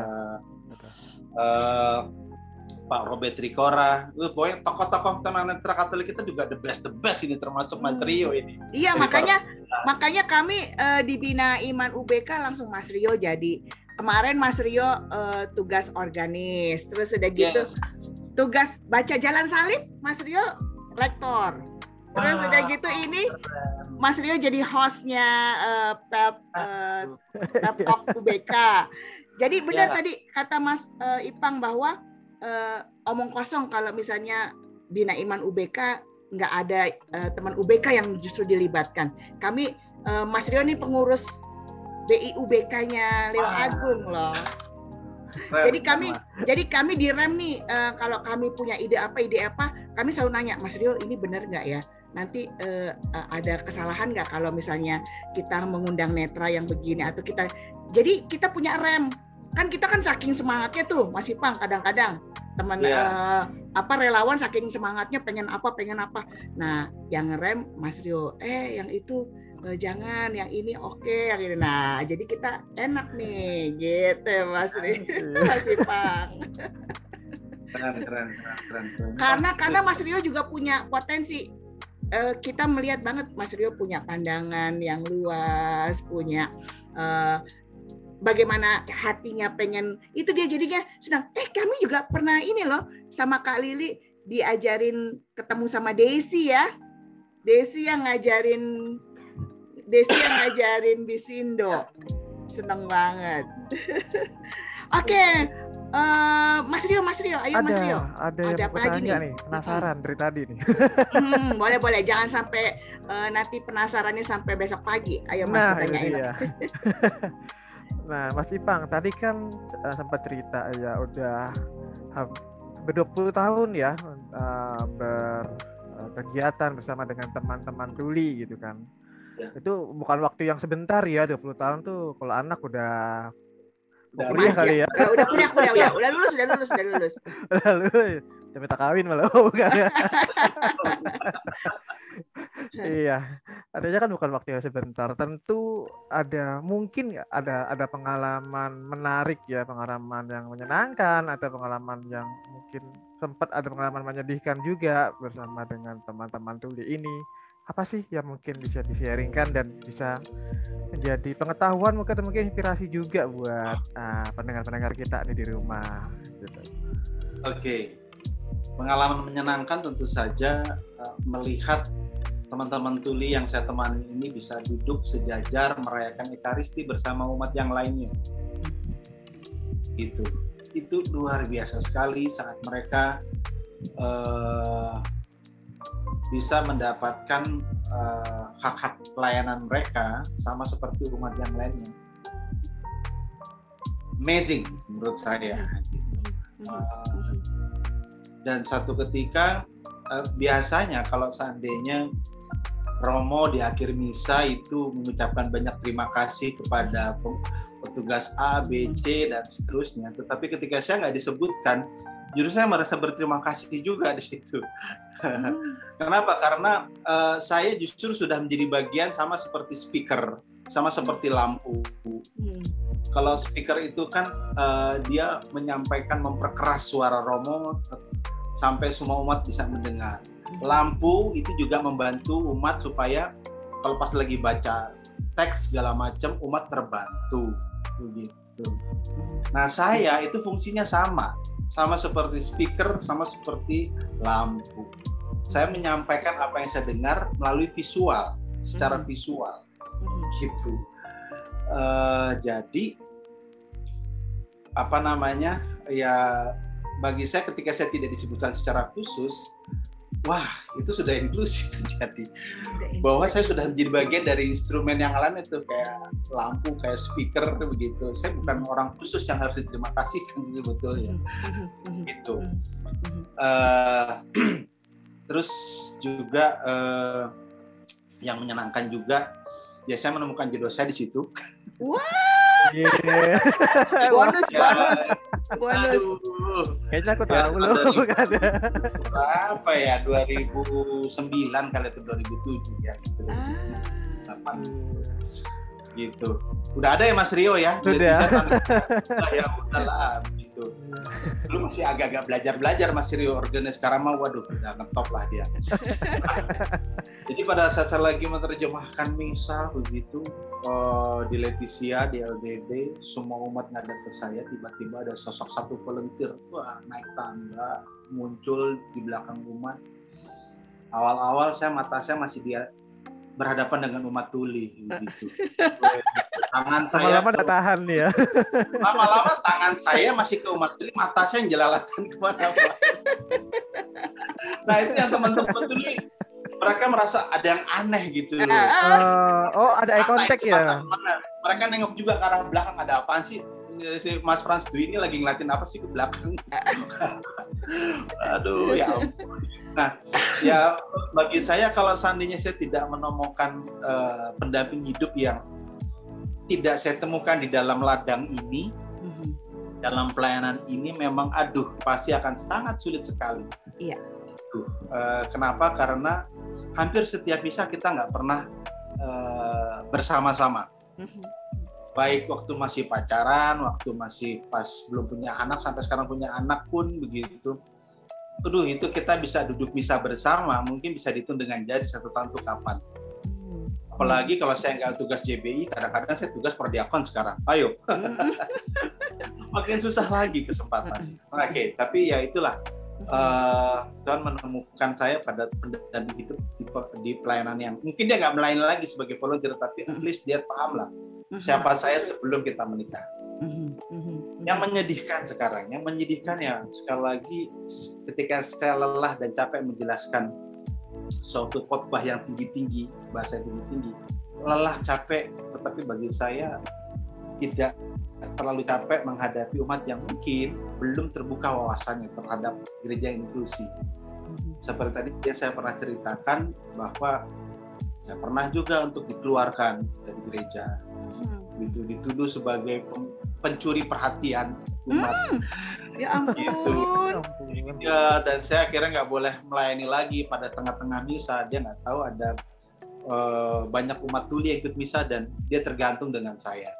Speaker 3: Pak Robert Ricora. Pokoknya tokoh-tokoh tunanetra Katolik kita juga the best ini, termasuk Mas Rio ini. Iya,
Speaker 1: makanya kami di Bina Iman UBK langsung Mas Rio jadi. Kemarin Mas Rio tugas organis, terus udah gitu tugas baca jalan salib, Mas Rio lektor. Terus udah gitu ini Mas Rio jadi hostnya Pep Talk UBK. Jadi benar tadi kata Mas Ipang bahwa omong kosong kalau misalnya Bina Iman UBK nggak ada teman UBK yang justru dilibatkan. Kami Mas Rio nih pengurus BIUBK-nya Leo Agung loh. Jadi kami direm nih, kalau kami punya ide apa, kami selalu nanya, Mas Rio ini benar nggak ya? Nanti ada kesalahan nggak kalau misalnya kita mengundang netra yang begini atau kita, jadi kita punya rem. Kan kita kan saking semangatnya tuh, Mas Ipang kadang-kadang teman relawan saking semangatnya pengen apa. Nah, yang rem Mas Rio, yang itu jangan, yang ini oke, yang ini. Nah, jadi kita enak nih, gitu Mas Rio, Mas Ipang.
Speaker 3: Keren.
Speaker 1: Karena Mas Rio juga punya potensi. Kita melihat banget Mas Rio punya pandangan yang luas, punya bagaimana hatinya pengen, itu dia jadinya senang. Kami juga pernah ini loh sama Kak Lili diajarin ketemu sama Desi ya. Desi yang ngajarin Bisindo. Seneng banget. Oke. Mas Rio, ayo Mas Rio.
Speaker 2: Ada yang mau tanya nih, penasaran dari tadi nih.
Speaker 1: Boleh, jangan sampai nanti penasarannya sampai besok pagi. Ayo Mas, tanyain.
Speaker 2: Nah, Mas Ipang, tadi kan sempat cerita ya udah ber-20 tahun ya berkegiatan bersama dengan teman-teman tuli gitu kan. Ya. Itu bukan waktu yang sebentar ya, 20 tahun tuh kalau anak udah kuliah kali ya.
Speaker 1: Udah kuliah, udah lulus.
Speaker 2: Udah lulus. Udah minta kawin malah bukan ya. Iya, artinya kan bukan waktu yang sebentar. Tentu mungkin ada pengalaman menarik ya, pengalaman yang menyenangkan atau pengalaman yang mungkin sempat ada pengalaman menyedihkan juga bersama dengan teman-teman tuli ini. apa sih yang mungkin bisa di-sharingkan dan bisa menjadi pengetahuan mungkin inspirasi juga buat pendengar-pendengar kita nih di rumah gitu.
Speaker 3: Oke. Pengalaman menyenangkan tentu saja melihat teman-teman tuli yang saya temani ini bisa duduk sejajar merayakan Ekaristi bersama umat yang lainnya. Itu luar biasa sekali saat mereka bisa mendapatkan hak-hak pelayanan mereka sama seperti umat yang lainnya. Amazing menurut saya. Dan satu ketika biasanya kalau seandainya Romo di akhir misa itu mengucapkan banyak terima kasih kepada petugas A, B, C dan seterusnya. Tetapi ketika saya nggak disebutkan, justru saya merasa berterima kasih juga di situ. Kenapa? Karena saya justru sudah menjadi bagian sama seperti speaker, sama seperti lampu. Kalau speaker itu kan dia menyampaikan, memperkeras suara Romo sampai semua umat bisa mendengar. Lampu itu juga membantu umat supaya kalau pas lagi baca teks segala macam umat terbantu begitu. Nah, saya itu fungsinya sama seperti speaker, sama seperti lampu. Saya menyampaikan apa yang saya dengar melalui visual, secara visual gitu. Jadi apa namanya ya, bagi saya ketika saya tidak disebutkan secara khusus, wah itu sudah inklusif terjadi. Bahwa saya sudah menjadi bagian dari instrumen yang lain itu kayak lampu, kayak speaker begitu. Saya bukan orang khusus yang harus diterima kasih kan sebetulnya. Gitu. Terus juga yang menyenangkan juga, ya saya menemukan jodoh saya di situ.
Speaker 1: Wah.
Speaker 2: Yeah.
Speaker 1: Bonus.
Speaker 2: Kayaknya aku tahu loh.
Speaker 3: Berapa ya? 2009 kali itu 2007 ya. 2008 gitu. Udah ada ya Mas Rio ya?
Speaker 2: Sudah.
Speaker 3: Ya udahlah gitu. Dulu masih agak-agak belajar Mas Rio organis, sekarang mah waduh udah ngetop lah dia. Jadi pada saat saya lagi menerjemahkan misa begitu di Leticia, di LDD, semua umat ngadep ke saya, tiba-tiba ada sosok satu volunteer, wah naik tangga, muncul di belakang umat. Awal-awal mata saya masih dia berhadapan dengan umat tuli gitu. Tangan saya
Speaker 2: lama-lama udah tahan ya.
Speaker 3: Lama-lama tangan saya masih ke umat tuli, mata saya jelalatan kemana-mana. Nah itu yang teman-teman tuli, mereka merasa ada yang aneh gitu.
Speaker 2: Ada eye contact ya.
Speaker 3: Mereka nengok juga ke arah belakang, ada apaan sih? Si Mas Frans Dwi ini lagi ngeliatin apa sih ke belakang? Aduh ya ampun. Nah ya bagi saya kalau seandainya saya tidak menemukan pendamping hidup yang tidak saya temukan di dalam ladang ini, dalam pelayanan ini, memang pasti akan sangat sulit sekali.
Speaker 1: Iya.
Speaker 3: Kenapa? Karena hampir setiap misa kita nggak pernah bersama-sama. Baik waktu masih pacaran, waktu masih pas belum punya anak, sampai sekarang punya anak pun begitu. Itu kita bisa duduk misa bersama, mungkin bisa dihitung dengan jari satu tahun itu kapan. Apalagi kalau saya nggak tugas JBI, kadang-kadang saya tugas perdiakon sekarang. Ayo, makin susah lagi kesempatan. Oke, tapi ya itulah. Tuhan menemukan saya pada pendamping hidup di pelayanan yang mungkin dia nggak melayani lagi sebagai volunteer, tapi at least dia paham lah siapa saya sebelum kita menikah. Yang menyedihkan ya sekali lagi ketika saya lelah dan capek menjelaskan suatu khotbah yang tinggi-tinggi, bahasa tinggi-tinggi, lelah capek, tetapi bagi saya tidak terlalu capek menghadapi umat yang mungkin belum terbuka wawasannya terhadap gereja inklusi. Seperti tadi yang saya pernah ceritakan bahwa saya pernah juga untuk dikeluarkan dari gereja, gitu, dituduh sebagai pencuri perhatian umat.
Speaker 1: Ya ampun.
Speaker 3: Gitu. Ya, dan saya akhirnya nggak boleh melayani lagi pada tengah-tengah misa. Dia nggak tahu ada banyak umat tuli yang ikut misa dan dia tergantung dengan saya.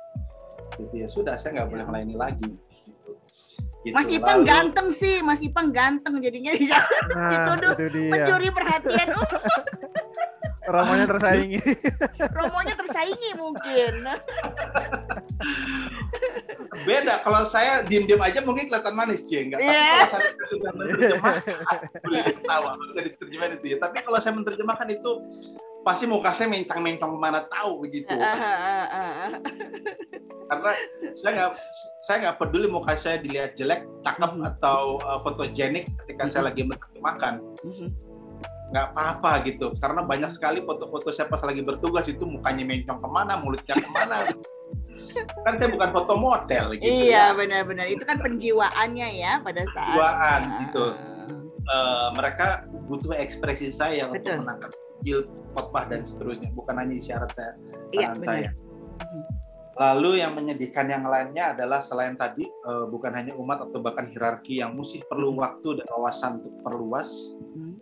Speaker 3: Gitu ya sudah, saya nggak boleh melayani lagi. Gitu.
Speaker 1: Mas Ipang ganteng sih, Mas Ipang ganteng jadinya dituduh mencuri perhatian.
Speaker 2: Romonya tersaingi.
Speaker 1: Romonya tersaingi mungkin.
Speaker 3: Beda, kalau saya diem-diem aja mungkin kelihatan manis, Cie. Enggak. Tapi
Speaker 1: Iya.
Speaker 3: kalau saya sudah menerjemah, boleh ketawa. Dari terjemahan itu ya. Tapi kalau saya menerjemahkan itu, pasti muka saya mencang-mencong kemana tahu begitu. Karena saya nggak peduli muka saya dilihat jelek, cakep atau fotogenik ketika saya lagi menerjemahkan. Nggak apa-apa gitu. Karena banyak sekali foto-foto saya pas lagi bertugas itu mukanya mencong kemana, mulutnya kemana. Kan saya bukan foto model gitu.
Speaker 1: Iya,
Speaker 3: ya.
Speaker 1: benar-benar. Itu kan penjiwaannya ya pada saat.
Speaker 3: Penjiwaan gitu. Mereka butuh ekspresi saya untuk
Speaker 1: Betul.
Speaker 3: menangkap khotbah dan seterusnya, bukan hanya isyarat saya.
Speaker 1: Iya,
Speaker 3: Tangan
Speaker 1: benar.
Speaker 3: saya. Lalu yang menyedihkan yang lainnya adalah selain tadi bukan hanya umat atau bahkan hierarki yang mesti perlu waktu dan wawasan untuk perluas.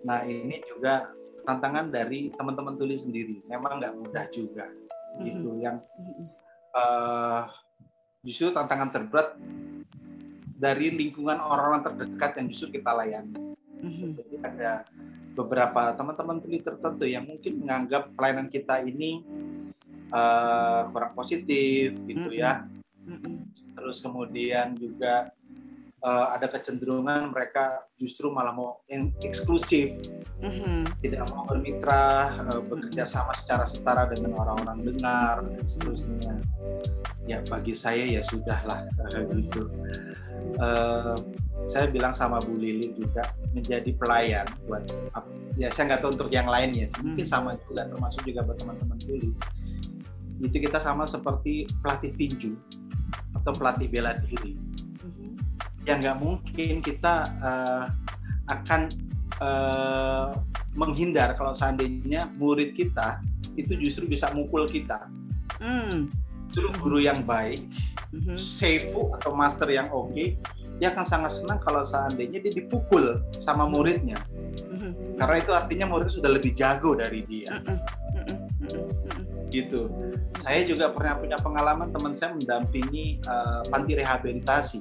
Speaker 3: Nah ini juga tantangan dari teman-teman tuli sendiri. Memang nggak mudah juga. Gitu yang justru tantangan terberat dari lingkungan orang-orang terdekat yang justru kita layani. Jadi ada beberapa teman-teman tuli tertentu yang mungkin menganggap pelayanan kita ini kurang positif gitu ya. Terus kemudian juga ada kecenderungan mereka justru malah mau yang eksklusif, tidak mau bermitra, bekerja sama secara setara dengan orang-orang dengar dan seterusnya. Ya bagi saya ya sudahlah gitu. Saya bilang sama Bu Lili juga menjadi pelayan buat ya saya nggak tahu untuk yang lain ya, mungkin sama juga termasuk juga buat teman-teman tuli. Itu kita sama seperti pelatih tinju atau pelatih bela diri. Ya nggak mungkin kita akan menghindar kalau seandainya murid kita itu justru bisa mukul kita. Justru guru yang baik, seifu atau master yang oke, dia akan sangat senang kalau seandainya dia dipukul sama muridnya. Karena itu artinya muridnya sudah lebih jago dari dia. Gitu. Saya juga pernah punya pengalaman teman saya mendampingi panti rehabilitasi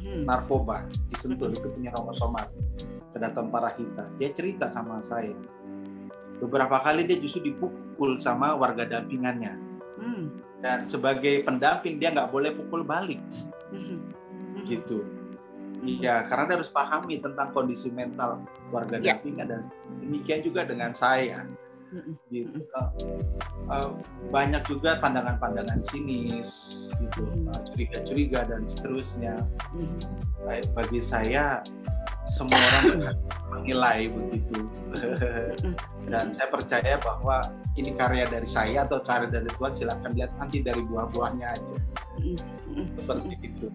Speaker 3: narkoba di Sentul, itu punya Romo Somad, Kedaton Parahita. Dia cerita sama saya beberapa kali dia justru dipukul sama warga dampingannya, dan sebagai pendamping dia nggak boleh pukul balik. Gitu. Iya, karena dia harus pahami tentang kondisi mental warga dampingan, dan demikian juga dengan saya. Gitu. Banyak juga pandangan-pandangan sinis gitu, curiga-curiga dan seterusnya. Bagi saya semua orang menilai begitu. Dan saya percaya bahwa ini karya dari saya atau karya dari Tuhan, silakan lihat nanti dari buah-buahnya aja. Seperti itu.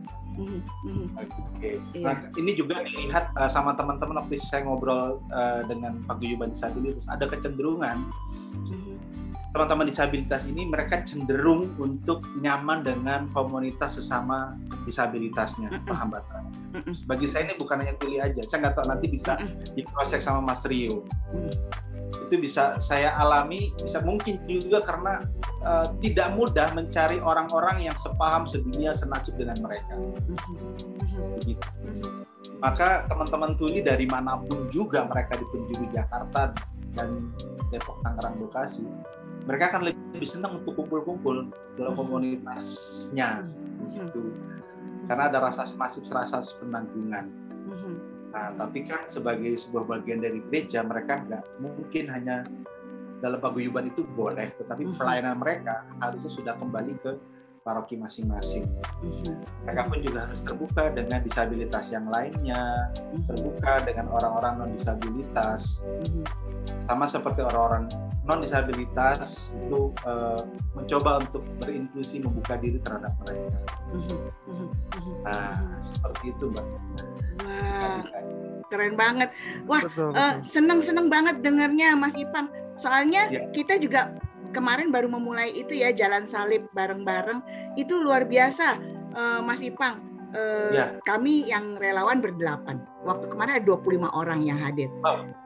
Speaker 3: Oke. Nah, ini juga dilihat sama teman-teman waktu saya ngobrol dengan paguyuban disabilitas, ada kecenderungan teman-teman disabilitas ini mereka cenderung untuk nyaman dengan komunitas sesama disabilitasnya, hambatan. Bagi saya ini bukan hanya tuli aja, saya nggak tahu nanti bisa diproses sama Mas Rio. Itu bisa saya alami, bisa mungkin juga karena tidak mudah mencari orang-orang yang sepaham, sedunia, senasib dengan mereka. Begitu. Maka teman-teman tuli dari manapun juga mereka di penjuru Jakarta dan Depok, Tangerang, Bekasi, mereka akan lebih senang untuk kumpul-kumpul dalam komunitasnya, gitu. Karena ada rasa semasif, rasa penanggungan. Nah, tapi kan sebagai sebuah bagian dari gereja, mereka nggak mungkin hanya dalam paguyuban itu boleh, tetapi pelayanan mereka harusnya sudah kembali ke paroki masing-masing. Mereka pun juga harus terbuka dengan disabilitas yang lainnya, terbuka dengan orang-orang non-disabilitas. Sama seperti orang-orang non-disabilitas itu mencoba untuk berinklusi, membuka diri terhadap mereka. Nah, seperti itu, Mbak.
Speaker 1: Wah, keren banget. Wah,
Speaker 2: Betul.
Speaker 1: seneng banget dengarnya Mas Ipang. Soalnya kita juga kemarin baru memulai itu ya, jalan salib bareng-bareng. Itu luar biasa, Mas Ipang. Kami yang relawan berdelapan. Waktu kemarin ada 25 orang yang hadir.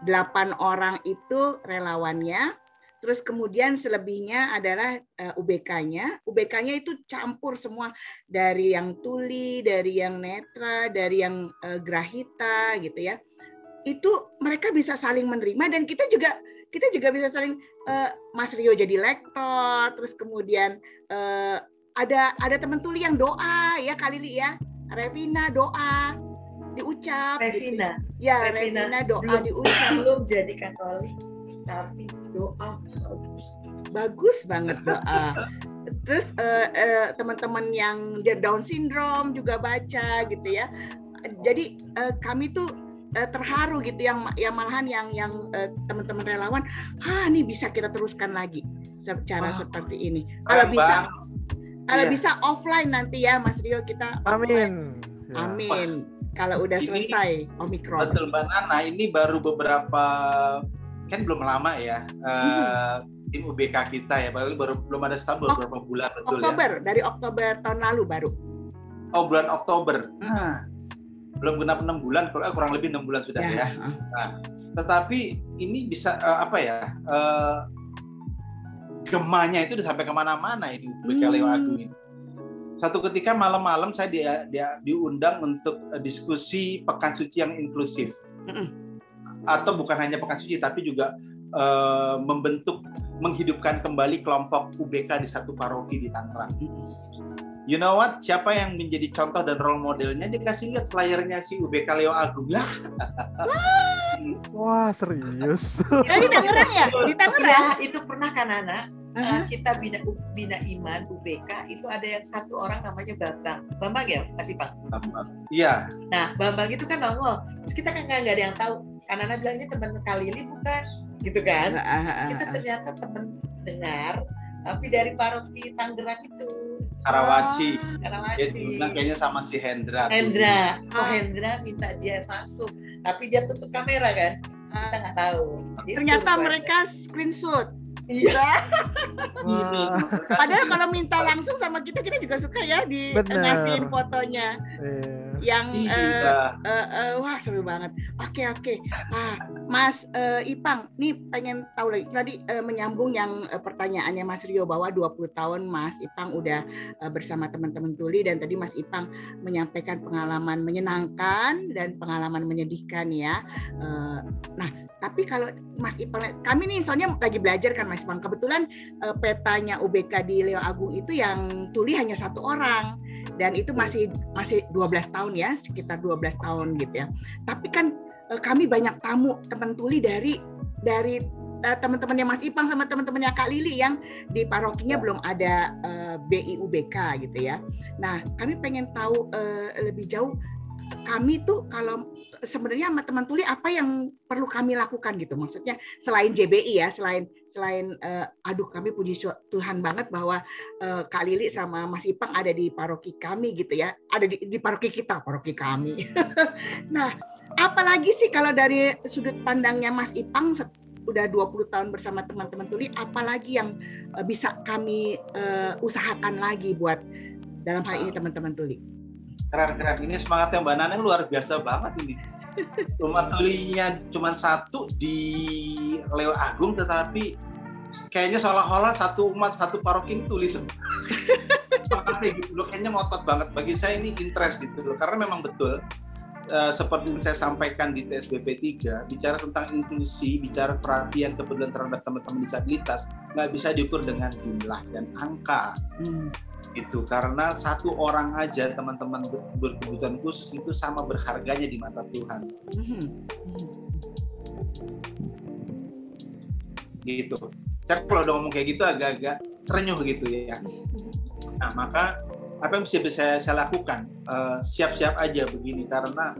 Speaker 1: 8 orang itu relawannya. Terus kemudian selebihnya adalah UBK-nya. UBK-nya itu campur semua, dari yang tuli, dari yang netra, dari yang grahita gitu ya. Itu mereka bisa saling menerima, dan kita juga kita juga bisa saling Mas Rio jadi lektor, terus kemudian ada teman tuli yang doa ya Kak Lili ya, Revina doa diucap.
Speaker 4: Revina,
Speaker 1: gitu. Ya Revina doa diucap.
Speaker 4: Belum jadi Katolik, tapi doa
Speaker 1: bagus banget doa. Terus teman-teman yang Down syndrome juga baca gitu ya. Jadi kami tuh terharu gitu yang malahan yang teman-teman relawan, ini bisa kita teruskan lagi cara seperti ini. Kalau bisa offline nanti ya Mas Rio kita.
Speaker 2: Amin.
Speaker 1: Amin. Kalau udah selesai Omikron.
Speaker 3: Betul Mbak Nana, ini baru beberapa kan belum lama ya. Tim UBK kita ya, belum ada setahun, beberapa bulan betul
Speaker 1: Oktober,
Speaker 3: ya.
Speaker 1: dari Oktober tahun lalu baru.
Speaker 3: Oh, bulan Oktober. Belum genap 6 bulan, kurang lebih 6 bulan sudah ya. Nah, tetapi ini bisa gemanya itu udah sampai kemana-mana ini UBK Leo Agung ini. Satu ketika malam-malam saya diundang untuk diskusi Pekan Suci yang inklusif. Atau bukan hanya Pekan Suci, tapi juga menghidupkan kembali kelompok UBK di satu paroki di Tangerang. You know what? Siapa yang menjadi contoh dan role modelnya? Dikasih lihat flyernya si UBK Leo Agung lah.
Speaker 2: Wah, serius.
Speaker 1: Di Tangerang ya? Di Tangerang.
Speaker 4: Ya, itu pernah kan Nana? Kita bina iman UBK itu ada yang satu orang namanya Bambang ya Mas Ipang?
Speaker 3: Iya.
Speaker 4: Nah Bambang itu kan nongol, terus kita kan nggak ada yang tahu. Karena bilangnya teman Kak Lili bukan, gitu kan? Kita ternyata teman dengar, tapi dari paroki Tangerang itu.
Speaker 3: Karawaci.
Speaker 4: Karawaci.
Speaker 3: Dia kayaknya sama si Hendra.
Speaker 4: Hendra minta dia masuk, tapi dia tutup kamera kan? Kita nggak tahu.
Speaker 1: Ternyata mereka screenshot.
Speaker 4: Iya.
Speaker 1: Padahal kalau minta langsung sama kita juga suka ya ngasihin fotonya. Yang wah seru banget. Oke. Mas Ipang, nih pengen tahu lagi. Tadi menyambung yang pertanyaannya Mas Rio bahwa 20 tahun Mas Ipang udah bersama teman-teman tuli, dan tadi Mas Ipang menyampaikan pengalaman menyenangkan dan pengalaman menyedihkan ya. Nah, tapi kalau Mas Ipang, kami nih soalnya lagi belajar kan Mas Ipang. Kebetulan petanya UBK di Leo Agung itu yang tuli hanya 1 orang. Dan itu masih 12 tahun ya, sekitar 12 tahun gitu ya. Tapi kan kami banyak tamu teman tuli dari teman-temannya Mas Ipang sama teman-temannya Kak Lili yang di parokinya belum ada BI UBK gitu ya. Nah, kami pengen tahu lebih jauh, kami tuh kalau sebenarnya sama teman tuli apa yang perlu kami lakukan gitu, maksudnya selain JBI ya, selain kami puji Tuhan banget bahwa Kak Lili sama Mas Ipang ada di paroki kami gitu ya, ada di paroki kita, paroki kami. Nah, apalagi sih kalau dari sudut pandangnya Mas Ipang udah 20 tahun bersama teman-teman tuli, apalagi yang bisa kami usahakan lagi buat dalam hal ini teman-teman tuli?
Speaker 3: Keren. Ini semangatnya Mbak Nana luar biasa banget ini. Rumah tulinya cuma 1 di Leo Agung, tetapi kayaknya seolah-olah satu umat, satu paroki ini tulis semua. Semangatnya gitu loh, kayaknya ngotot banget. Bagi saya ini interest gitu loh, karena memang betul seperti yang saya sampaikan di TSBP 3, bicara tentang inklusi, bicara perhatian kepedulian terhadap teman-teman disabilitas, nggak bisa diukur dengan jumlah dan angka. Itu karena 1 orang aja teman-teman berkebutuhan khusus itu sama berharganya di mata Tuhan. Gitu. Saya kalau udah ngomong kayak gitu agak-agak terenyuh gitu ya. Nah, maka apa yang bisa saya lakukan? Siap-siap aja begini, karena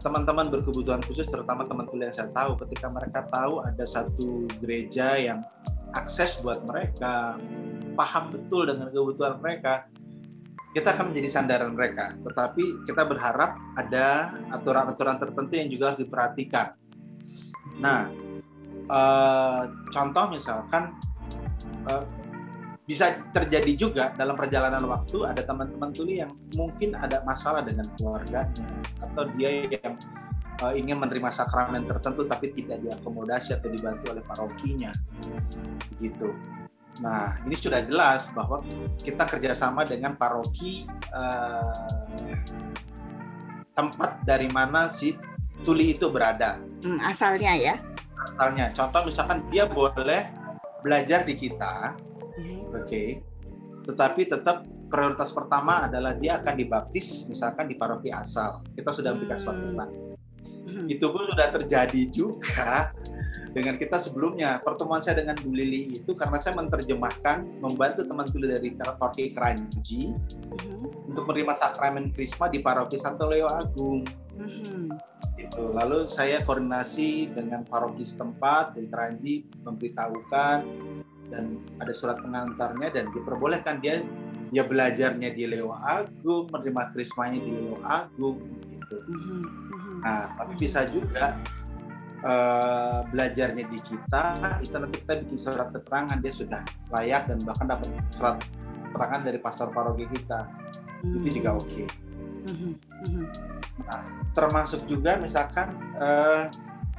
Speaker 3: teman-teman berkebutuhan khusus, terutama teman kuliah yang saya tahu, ketika mereka tahu ada satu gereja yang akses buat mereka, paham betul dengan kebutuhan mereka, kita akan menjadi sandaran mereka. Tetapi kita berharap ada aturan-aturan tertentu yang juga harus diperhatikan. Nah, contoh misalkan bisa terjadi juga dalam perjalanan waktu ada teman-teman tuli yang mungkin ada masalah dengan keluarganya, atau dia yang ingin menerima sakramen tertentu tapi tidak diakomodasi atau dibantu oleh parokinya, gitu. Nah, ini sudah jelas bahwa kita kerjasama dengan paroki tempat dari mana si tuli itu berada.
Speaker 1: Asalnya ya?
Speaker 3: asalnya. Contoh misalkan dia boleh belajar di kita, oke, tetapi tetap prioritas pertama adalah dia akan dibaptis misalkan di paroki asal. Kita sudah berikan surat keterangan. Itu pun sudah terjadi juga dengan kita sebelumnya. Pertemuan saya dengan Bu Lili itu karena saya menerjemahkan, membantu teman tuli dari paroki Kranji untuk menerima sakramen Krisma di paroki Santo Leo Agung. Gitu. Lalu saya koordinasi dengan paroki setempat di Kranji, memberitahukan, dan ada surat pengantarnya, dan diperbolehkan dia belajarnya di Leo Agung, menerima krismanya di Leo Agung gitu. Nah, tapi bisa juga belajarnya di kita, itu nanti kita bikin surat keterangan dia sudah layak dan bahkan dapat surat keterangan dari pastor paroki kita. Itu juga oke. Nah, termasuk juga misalkan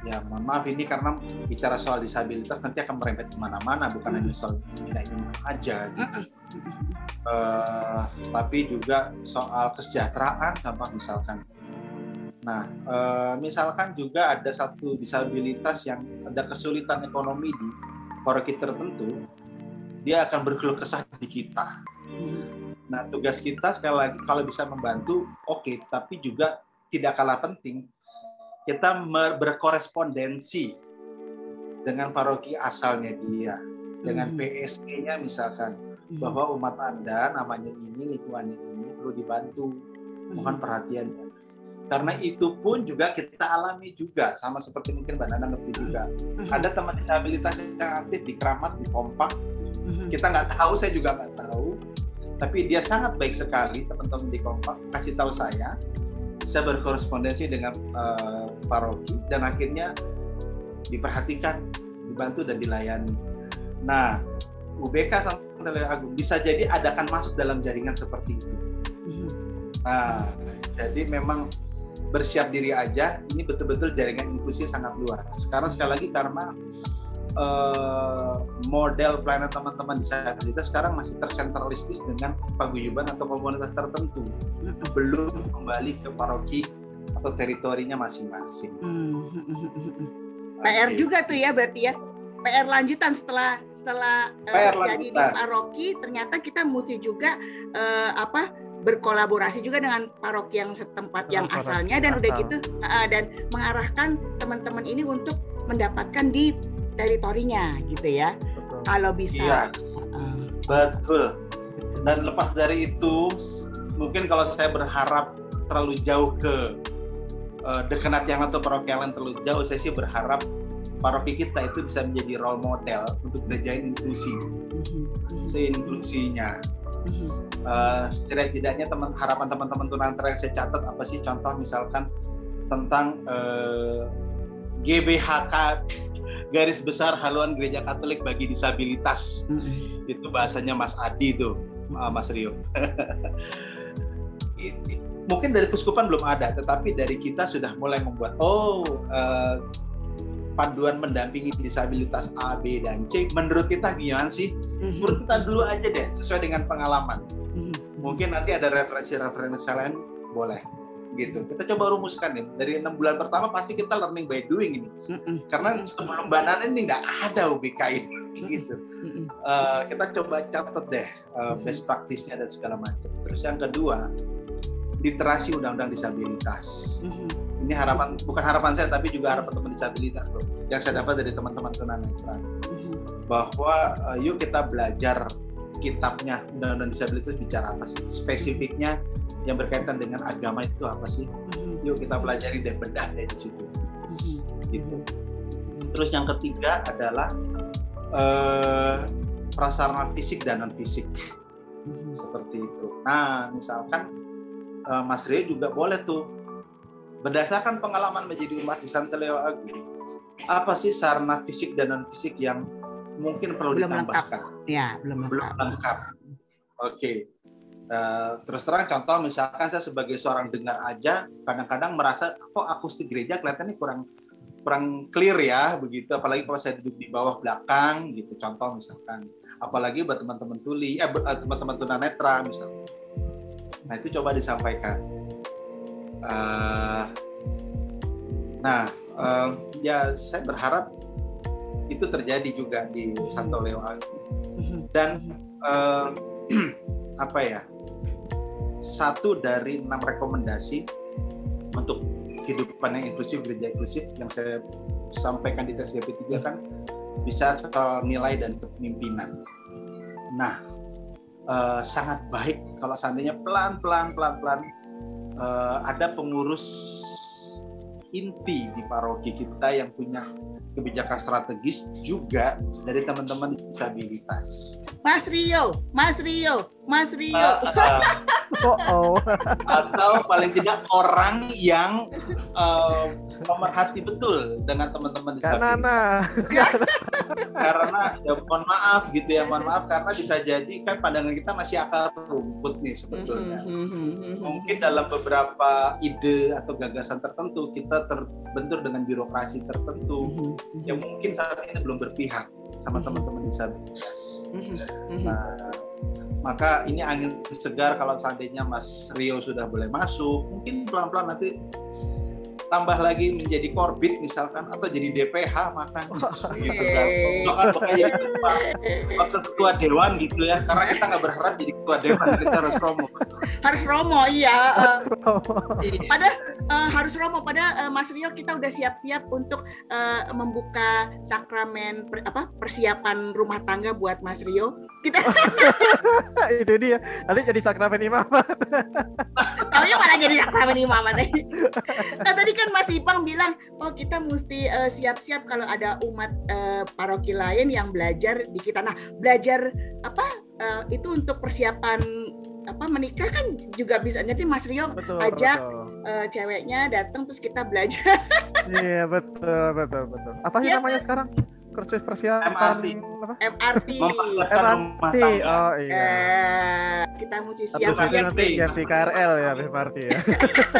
Speaker 3: ya mohon maaf ini karena bicara soal disabilitas nanti akan merembet kemana-mana, bukan hanya soal tidak iman aja gitu. Tapi juga soal kesejahteraan contoh misalkan. Nah, misalkan juga ada satu disabilitas yang ada kesulitan ekonomi di paroki tertentu, dia akan berkeluh kesah di kita. Nah, tugas kita sekali lagi kalau bisa membantu, oke, tapi juga tidak kalah penting, kita berkorespondensi dengan paroki asalnya dia, dengan PSE-nya misalkan, bahwa umat Anda namanya ini, lingkungannya ini perlu dibantu, mohon perhatiannya. Karena itu pun juga kita alami juga, sama seperti mungkin Mbak Nana ngerti juga. Ada teman disabilitas yang aktif di Keramat, di Kompak, kita nggak tahu, saya juga nggak tahu, tapi dia sangat baik sekali, teman-teman di Kompak kasih tahu saya berkorespondensi dengan paroki, dan akhirnya diperhatikan, dibantu dan dilayani. Nah, UBK Santo Leo Agung bisa jadi akan masuk dalam jaringan seperti itu. Nah, jadi memang bersiap diri aja, ini betul-betul jaringan inklusi sangat luas. Sekarang sekali lagi karena model pelayanan teman-teman disabilitas sekarang masih tersentralistis dengan paguyuban atau komunitas tertentu, belum kembali ke paroki atau teritorinya masing-masing.
Speaker 1: PR juga tuh ya berarti ya, PR lanjutan setelah jadi di paroki, ternyata kita mesti juga berkolaborasi juga dengan paroki yang setempat yang asalnya, dan udah gitu dan mengarahkan teman-teman ini untuk mendapatkan di teritorinya gitu ya. Betul. Kalau bisa.
Speaker 3: Iya. Betul. Dan lepas dari itu, mungkin kalau saya berharap terlalu jauh ke dekenat yang atau paroki yang terlalu jauh, saya sih berharap paroki kita itu bisa menjadi role model untuk gereja inklusi, seinklusinya. Setidaknya harapan teman-teman tunanetra yang saya catat apa sih, contoh misalkan tentang GBHK, garis besar haluan gereja Katolik bagi disabilitas. Itu bahasanya Mas Adi tuh, Mas Rio. Mungkin dari Kuskupan belum ada, tetapi dari kita sudah mulai membuat panduan mendampingi disabilitas A, B, dan C. Menurut kita gimana sih? Menurut kita dulu aja deh, sesuai dengan pengalaman. Mungkin nanti ada referensi lain, boleh. Gitu. Kita coba rumuskan nih. Dari 6 bulan pertama pasti kita learning by doing ini. Karena sebelum Mbak Nana ini nggak ada UBK ini. Gitu. Kita coba catat deh best practice-nya dan segala macam. Terus yang kedua, literasi undang-undang disabilitas. Ini bukan harapan saya, tapi juga harapan teman disabilitas loh, yang saya dapat dari teman-teman tunanetra. Bahwa yuk kita belajar kitabnya undang-undang disabilitas bicara apa sih, spesifiknya yang berkaitan dengan agama itu apa sih. Yuk kita pelajari deh, bedah deh di situ. Gitu. Terus yang ketiga adalah prasarana fisik dan non fisik. Seperti itu. Nah, misalkan Mas Rio juga boleh tuh, berdasarkan pengalaman menjadi umat di Santo Leo Agung, apa sih sarana fisik dan non fisik yang mungkin perlu ditambahkan?
Speaker 1: Ya, belum
Speaker 3: lengkap. Oke. Terus terang contoh misalkan saya sebagai seorang dengar aja kadang-kadang merasa kok akustik gereja kelihatannya kurang clear ya begitu, apalagi kalau saya duduk di bawah belakang gitu, contoh misalkan, apalagi buat teman-teman tuli teman-teman tunanetra misalnya. Nah, itu coba disampaikan. Ya saya berharap itu terjadi juga di Santo Leo Agung. Dan apa ya, 1 dari 6 rekomendasi untuk kehidupan yang inklusif, gereja inklusif yang saya sampaikan di tes GP3 kan bisa soal nilai dan kepemimpinan. Nah, sangat baik kalau seandainya pelan-pelan ada pengurus inti di paroki kita yang punya kebijakan strategis juga dari teman-teman disabilitas.
Speaker 1: Mas Rio.
Speaker 3: Atau paling tidak orang yang pemerhati betul dengan teman-teman disabilitas. Karena ya mohon maaf karena bisa jadi kan pandangan kita masih akar rumput nih sebetulnya. Mungkin dalam beberapa ide atau gagasan tertentu kita terbentur dengan birokrasi tertentu yang mungkin saat ini belum berpihak sama teman-teman disabilitas. Nah, maka ini angin segar kalau seandainya Mas Rio sudah boleh masuk, mungkin pelan-pelan nanti tambah lagi menjadi korbit misalkan, atau jadi DPH makan bukan jadi ketua dewan gitu ya, karena kita nggak berharap jadi ketua dewan, kita harus romo
Speaker 1: iya. Padahal harus romo, pada Mas Rio kita udah siap-siap untuk membuka sakramen persiapan rumah tangga buat Mas Rio. Kita
Speaker 2: itu dia, nanti jadi sakramen imamat.
Speaker 1: Taunya malah jadi sakramen imamat. Nah, tadi kan Mas Ipang bilang, kita mesti siap-siap kalau ada umat paroki lain yang belajar di kita. Nah, belajar itu untuk persiapan menikah kan juga bisa. Nanti Mas Rio ajak ceweknya datang terus kita belajar. Iya,
Speaker 2: betul. Apa sih namanya sekarang? Kursus persiapan
Speaker 1: MRT.
Speaker 2: Oh iya.
Speaker 1: Kita mesti siap.
Speaker 2: Nanti ganti KRL ya, MRT ya.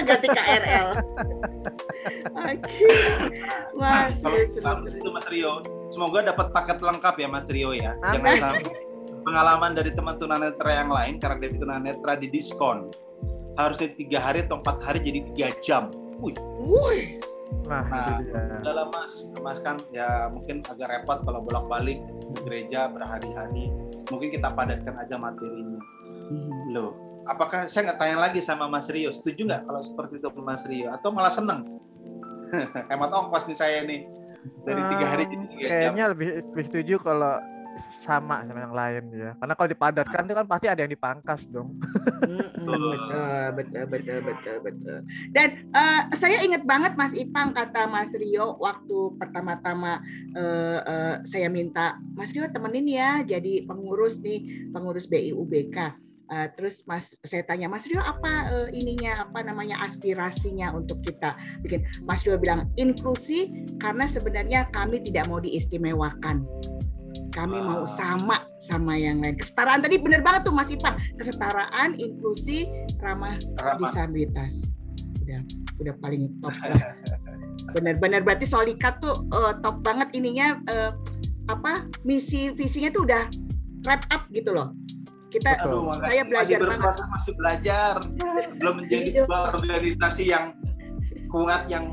Speaker 1: Ganti KRL. Oke. Mas
Speaker 3: Rio, semoga dapat paket lengkap ya Mas Rio ya. Jangan sampai pengalaman dari teman tunanetra yang lain, karena dari tunanetra di diskon harusnya 3 hari atau 4 hari jadi 3 jam. Wih. Nah, dalam mas kan ya mungkin agak repot kalau bolak-balik ke gereja berhari-hari. Mungkin kita padatkan aja materinya. Loh, apakah saya nggak tanya lagi sama Mas Rio, setuju nggak kalau seperti itu Mas Rio? Atau malah seneng? Hemat ongkos nih saya nih dari 3 hari jadi 3 jam.
Speaker 2: Kayaknya lebih setuju kalau sama yang lain ya, karena kalau dipadatkan itu kan pasti ada yang dipangkas dong.
Speaker 1: Betul. Dan saya ingat banget Mas Ipang kata Mas Rio waktu pertama-tama saya minta Mas Rio temenin ya jadi pengurus BIUBK. Terus saya tanya Mas Rio apa aspirasinya untuk kita bikin. Mas Rio bilang inklusi karena sebenarnya kami tidak mau diistimewakan. Kami mau sama yang lain. Kesetaraan tadi benar banget tuh Mas Ipang. Kesetaraan, inklusi, ramah disabilitas. Udah paling top lah. Benar-benar berarti Solikat tuh top banget ininya visinya tuh udah wrap up gitu loh. Saya belajar banget.
Speaker 3: Masih belajar. Belum menjadi sebuah organisasi yang kuat, yang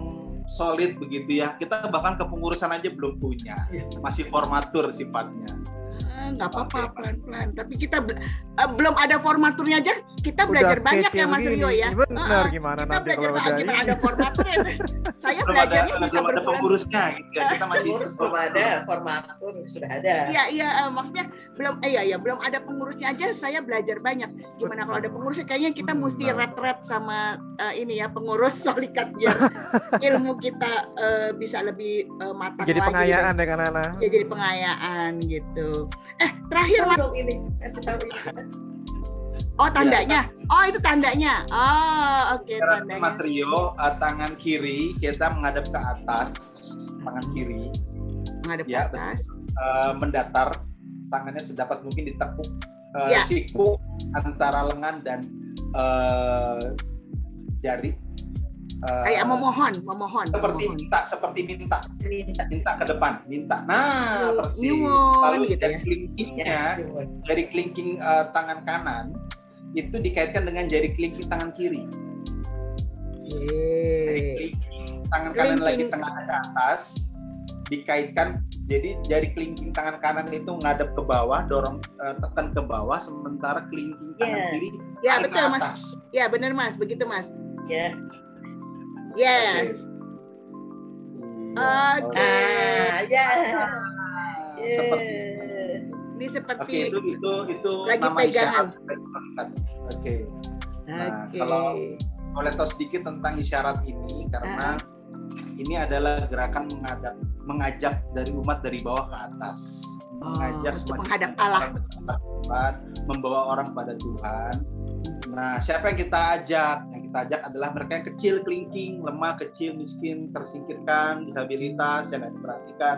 Speaker 3: solid begitu ya. Kita bahkan kepengurusan aja belum punya, masih formatur sifatnya.
Speaker 1: Nggak apa-apa, pelan-pelan. Tapi kita belum ada formaturnya aja, kita belajar banyak ya Mas Rio ya.
Speaker 2: Benar, gimana
Speaker 1: kita
Speaker 2: nanti
Speaker 1: belajar
Speaker 2: kalau
Speaker 1: gimana ada formaturnya. Saya belajarnya bisa
Speaker 3: belum ada pengurusnya gitu ya. Kita masih
Speaker 4: belum ada, formatur sudah ada.
Speaker 1: Iya, maksudnya belum ada pengurusnya aja saya belajar banyak. Gimana kalau ada pengurusnya, kayaknya kita mesti ret-ret sama pengurus Solikat biar ilmu kita bisa lebih matang
Speaker 2: jadi
Speaker 1: lagi.
Speaker 2: Pengayaan deh kan Ana.
Speaker 1: Ya jadi pengayaan gitu. Terakhir Mas
Speaker 4: ini kasih tahu ini.
Speaker 1: Oh tandanya. Oh itu tandanya. Oh oke, tandanya.
Speaker 3: Mas Rio, tangan kiri kita menghadap ke atas, tangan kiri
Speaker 1: menghadap ke atas.
Speaker 3: Mendatar, tangannya sedapat mungkin ditekuk siku antara lengan dan jari.
Speaker 1: Kayak memohon.
Speaker 3: Seperti minta ke depan, minta. Nah, persis. Lalu
Speaker 1: gitu
Speaker 3: dari jari kelingking tangan kanan itu dikaitkan dengan jari kelingking tangan kiri. Jari kelingking tangan kanan lagi tengah ke atas, dikaitkan, jadi jari kelingking tangan kanan itu ngadep ke bawah, dorong tekan ke bawah, sementara kelingking tangan kiri
Speaker 1: ya
Speaker 3: tarik
Speaker 1: betul
Speaker 3: ke
Speaker 1: Mas.
Speaker 3: atas.
Speaker 1: Ya benar Mas, begitu Mas.
Speaker 4: Ya.
Speaker 1: Yes. Oke.
Speaker 4: Ya.
Speaker 3: Seperti
Speaker 1: Ini seperti
Speaker 3: itu
Speaker 1: lagi
Speaker 3: nama
Speaker 1: pegangan.
Speaker 3: isyarat. Oke. Nah,
Speaker 1: Oke.
Speaker 3: kalau boleh tahu sedikit tentang isyarat ini, karena ini adalah gerakan mengajak dari umat dari bawah ke atas, mengajak
Speaker 1: untuk
Speaker 3: semakin
Speaker 1: menghadap Allah,
Speaker 3: Tuhan, membawa orang pada Tuhan. Nah, siapa yang kita ajak? Yang kita ajak adalah mereka yang kecil, kelingking, lemah, kecil, miskin, tersingkirkan, disabilitas, yang tidak diperhatikan.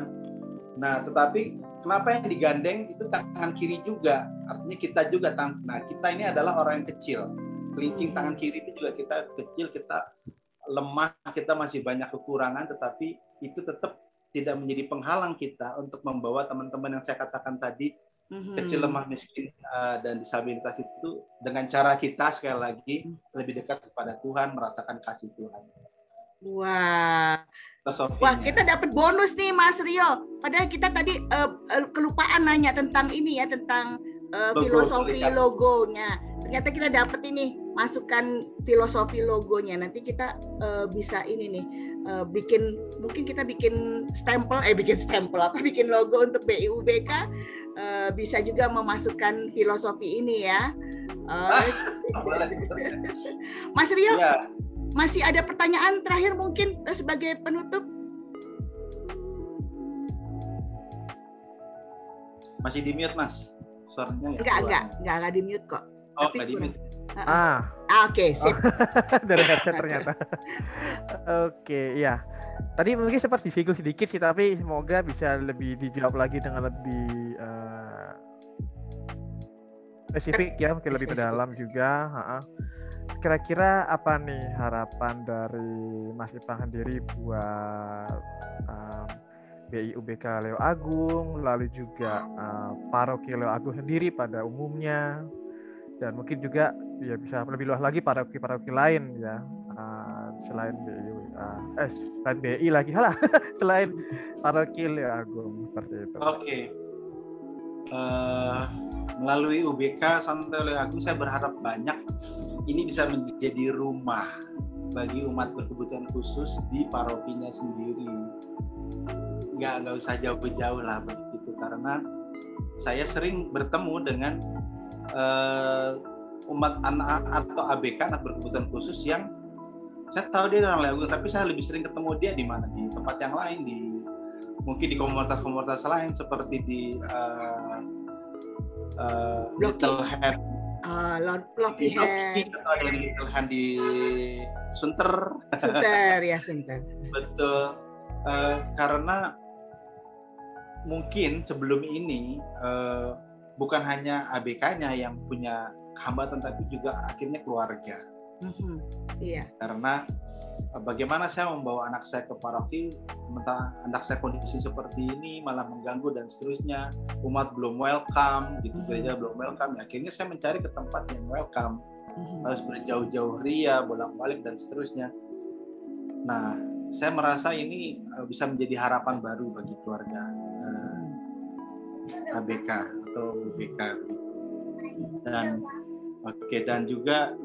Speaker 3: Nah, tetapi kenapa yang digandeng itu tangan kiri juga? Artinya kita juga nah, kita ini adalah orang yang kecil. Kelingking tangan kiri itu juga kita kecil, kita lemah, kita masih banyak kekurangan, tetapi itu tetap tidak menjadi penghalang kita untuk membawa teman-teman yang saya katakan tadi, kecil, lemah, miskin, dan disabilitas itu dengan cara kita sekali lagi lebih dekat kepada Tuhan, merasakan kasih Tuhan.
Speaker 1: Wah, kita dapat bonus nih Mas Rio. Padahal kita tadi kelupaan nanya tentang ini ya, tentang filosofi logonya. Ternyata kita dapat ini masukan filosofi logonya. Nanti kita bisa ini nih mungkin kita bikin stempel bikin logo untuk BIUBK. Bisa juga memasukkan filosofi ini ya. Mas Rio, masih ada pertanyaan terakhir mungkin sebagai penutup?
Speaker 3: Masih di mute Mas, suaranya
Speaker 1: enggak di mute kok.
Speaker 3: Oh, nggak di mute.
Speaker 1: Oke, sip.
Speaker 2: Dari headset ternyata. Oke, ya. Tadi mungkin sempat disinggung sedikit sih, tapi semoga bisa lebih dijawab lagi dengan lebih spesifik ya, mungkin lebih mendalam juga. Kira-kira apa nih harapan dari Mas Ipang sendiri buat BIUBK Leo Agung, lalu juga paroki Leo Agung sendiri pada umumnya, dan mungkin juga ya bisa lebih luas lagi paroki-paroki lain ya, selain selain BI lagi selain paroki Leo Agung seperti itu.
Speaker 3: Oke. Melalui UBK Santo Leo Agung saya berharap banyak ini bisa menjadi rumah bagi umat berkebutuhan khusus di parokinya sendiri. Nggak usah jauh-jauh lah begitu, karena saya sering bertemu dengan umat anak atau ABK, anak berkebutuhan khusus, yang saya tahu dia orang Leo Agung, tapi saya lebih sering ketemu dia di mana, di tempat yang lain, mungkin di komunitas-komunitas lain seperti di Little Hand,
Speaker 1: Loki
Speaker 3: atau ada Little Hand di Sunter.
Speaker 1: Sunter.
Speaker 3: Betul. Karena mungkin sebelum ini bukan hanya ABK-nya yang punya hambatan, tapi juga akhirnya keluarga.
Speaker 1: Iya.
Speaker 3: Karena bagaimana saya membawa anak saya ke paroki, sementara anak saya kondisi seperti ini malah mengganggu dan seterusnya, umat belum welcome, gitu, gereja belum welcome. Akhirnya saya mencari ke tempat yang welcome, harus berjauh-jauh ria, bolak-balik dan seterusnya. Nah, saya merasa ini bisa menjadi harapan baru bagi keluarga ABK atau UBK. Dan juga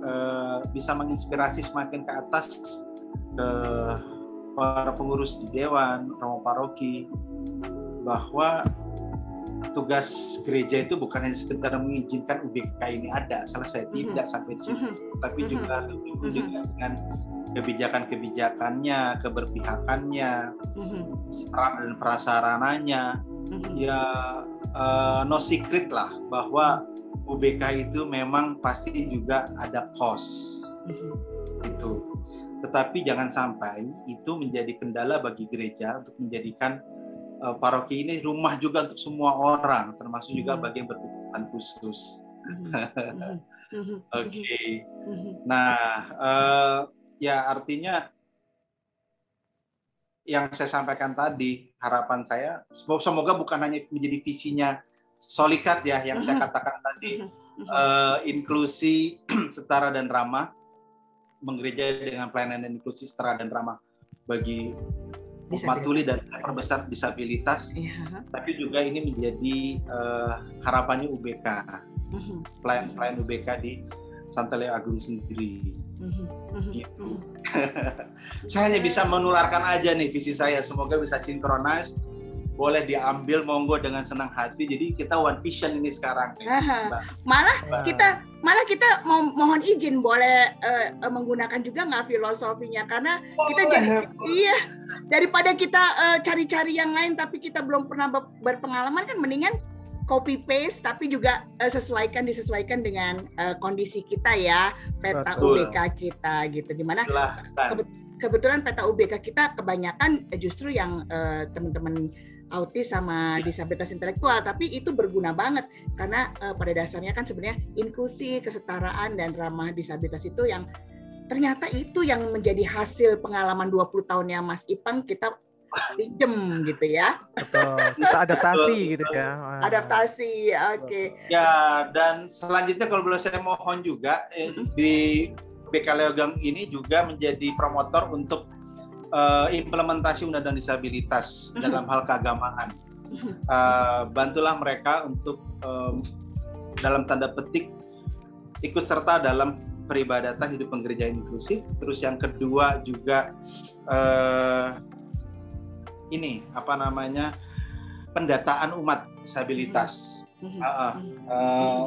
Speaker 3: bisa menginspirasi semakin ke atas ke para pengurus di dewan, romo paroki, bahwa tugas gereja itu bukan hanya sekedar mengizinkan UBK ini ada, selesai, tidak sampai di situ, tapi juga dengan kebijakan-kebijakannya, keberpihakannya, sarana dan prasarananya, ya no secret lah bahwa UBK itu memang pasti juga ada cost itu. Tetapi jangan sampai itu menjadi kendala bagi gereja untuk menjadikan paroki ini rumah juga untuk semua orang, termasuk juga bagi yang berkebutuhan khusus. Oke. Nah, ya artinya yang saya sampaikan tadi, harapan saya semoga bukan hanya menjadi visinya Solikat ya, yang saya katakan tadi, inklusi, setara dan ramah, menggereja dengan pelayanan dan inklusi setara dan ramah bagi umat tuli dan perbesar disabilitas, tapi juga ini menjadi harapannya UBK, pelayan UBK di Santo Leo Agung sendiri. Gitu. Saya hanya bisa menularkan aja nih visi saya, semoga bisa sinkronis, boleh diambil monggo dengan senang hati. Jadi kita one vision ini sekarang nih,
Speaker 1: Malah kita mohon izin boleh menggunakan juga nggak filosofinya, karena kita daripada kita cari-cari yang lain tapi kita belum pernah berpengalaman, kan mendingan copy paste tapi juga disesuaikan dengan kondisi kita ya, peta UBK kita gitu, dimana kebetulan peta UBK kita kebanyakan justru yang teman-teman autis sama disabilitas intelektual, tapi itu berguna banget karena pada dasarnya kan sebenarnya inklusi, kesetaraan dan ramah disabilitas itu yang ternyata itu yang menjadi hasil pengalaman 20 tahunnya Mas Ipang kita pinjem gitu ya.
Speaker 2: Betul. Kita adaptasi gitu ya.
Speaker 1: Adaptasi, oke.
Speaker 3: Ya, dan selanjutnya kalau boleh saya mohon juga di BK Leo Agung ini juga menjadi promotor untuk implementasi undang-undang disabilitas dalam hal keagamaan. Bantulah mereka untuk dalam tanda petik ikut serta dalam peribadatan hidup penggerejaan inklusif. Terus yang kedua juga pendataan umat disabilitas.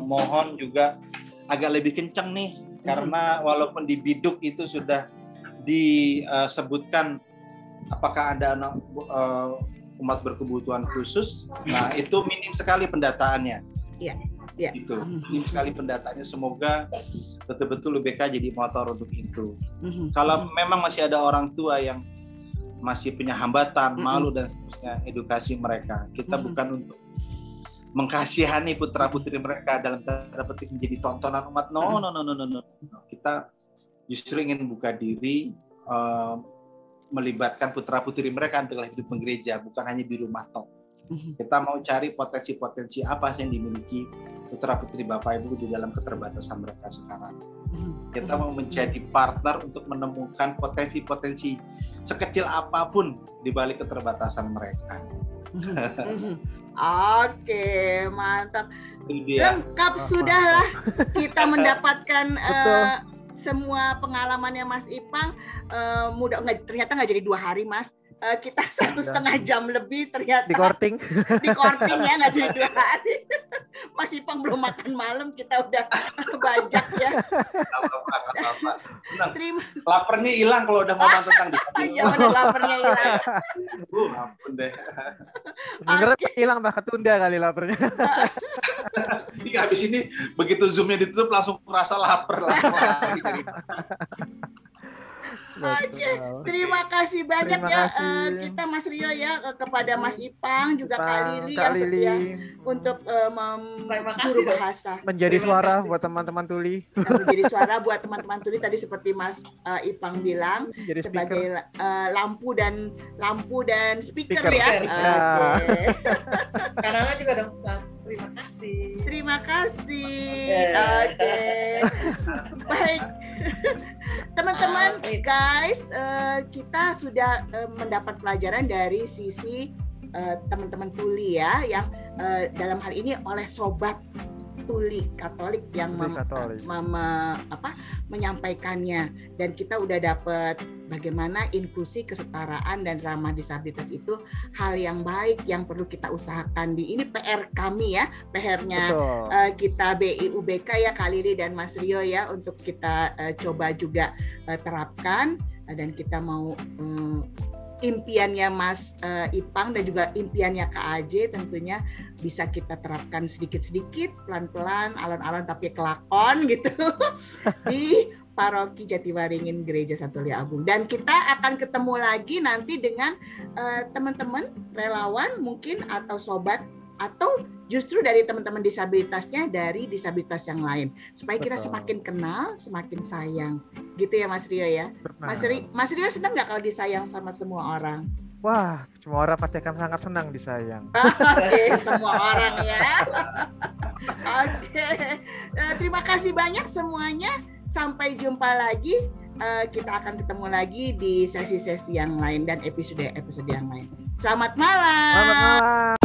Speaker 3: Mohon juga agak lebih kencang nih, karena walaupun di biduk itu sudah disebutkan apakah ada umat berkebutuhan khusus, nah itu minim sekali pendataannya. Itu minim sekali pendataannya. Semoga betul-betul UBK jadi motor untuk itu. Kalau memang masih ada orang tua yang masih punya hambatan, malu dan seterusnya, edukasi mereka. Kita bukan untuk mengkasihani putra-putri mereka dalam tanda petik menjadi tontonan umat. No. Kita justru ingin buka diri, melibatkan putra-putri mereka untuk hidup menggereja, bukan hanya di rumah toh. Kita mau cari potensi-potensi apa yang dimiliki putra-putri Bapak Ibu di dalam keterbatasan mereka sekarang. Kita mau menjadi partner untuk menemukan potensi-potensi sekecil apapun di balik keterbatasan mereka.
Speaker 1: Oke, mantap. Lengkap sudahlah kita mendapatkan semua pengalamannya Mas Ipang. Ternyata nggak jadi 2 hari, Mas. Kita 1,5 jam lebih ternyata
Speaker 2: di korting
Speaker 1: ya, nggak jadi 2 hari. Mas Ipang belum makan malam, kita udah bajak ya.
Speaker 3: Laparnya hilang kalau udah ngomong tentang
Speaker 1: iya, udah laparnya hilang.
Speaker 3: Ampun deh.
Speaker 2: Sebenarnya hilang, bakal tunda kali laparnya.
Speaker 3: Ini habis ini begitu zoomnya ditutup langsung merasa lapar lah.
Speaker 1: Oke, terima kasih banyak kita Mas Rio ya, kepada Mas Ipang juga Kak Lili yang setia untuk juru bahasa.
Speaker 2: Menjadi suara buat teman-teman tuli.
Speaker 1: Menjadi suara buat teman-teman tuli tadi seperti Mas Ipang bilang,
Speaker 2: jadi
Speaker 1: sebagai lampu dan speaker ya.
Speaker 4: Okay. Karena juga dong, terima kasih.
Speaker 1: Terima kasih. Oke. Baik. Teman-teman, guys, kita sudah mendapat pelajaran dari sisi teman-teman tuli ya, yang dalam hal ini oleh sobat tuli Katolik yang menyampaikannya, dan kita udah dapat bagaimana inklusi, kesetaraan dan ramah disabilitas itu hal yang baik yang perlu kita usahakan. Ini PR kami ya, PR-nya kita BI UBK ya, Kak Lili dan Mas Rio ya, untuk kita coba juga terapkan, dan kita mau impiannya Mas Ipang dan juga impiannya Kak AJ tentunya bisa kita terapkan sedikit-sedikit, pelan-pelan, alon-alon tapi kelakon gitu di Paroki Jatiwaringin Gereja Santo Leo Agung. Dan kita akan ketemu lagi nanti dengan teman-teman relawan mungkin, atau sobat, atau justru dari teman-teman disabilitasnya dari disabilitas yang lain, supaya kita semakin kenal, semakin sayang, gitu ya Mas Rio ya. Mas Rio senang nggak kalau disayang sama semua orang?
Speaker 2: Wah, semua orang pasti akan sangat senang disayang.
Speaker 1: Oke, semua orang ya. Oke, terima kasih banyak semuanya. Sampai jumpa lagi kita akan ketemu lagi di sesi-sesi yang lain dan episode yang lain. Selamat malam.
Speaker 2: Selamat malam.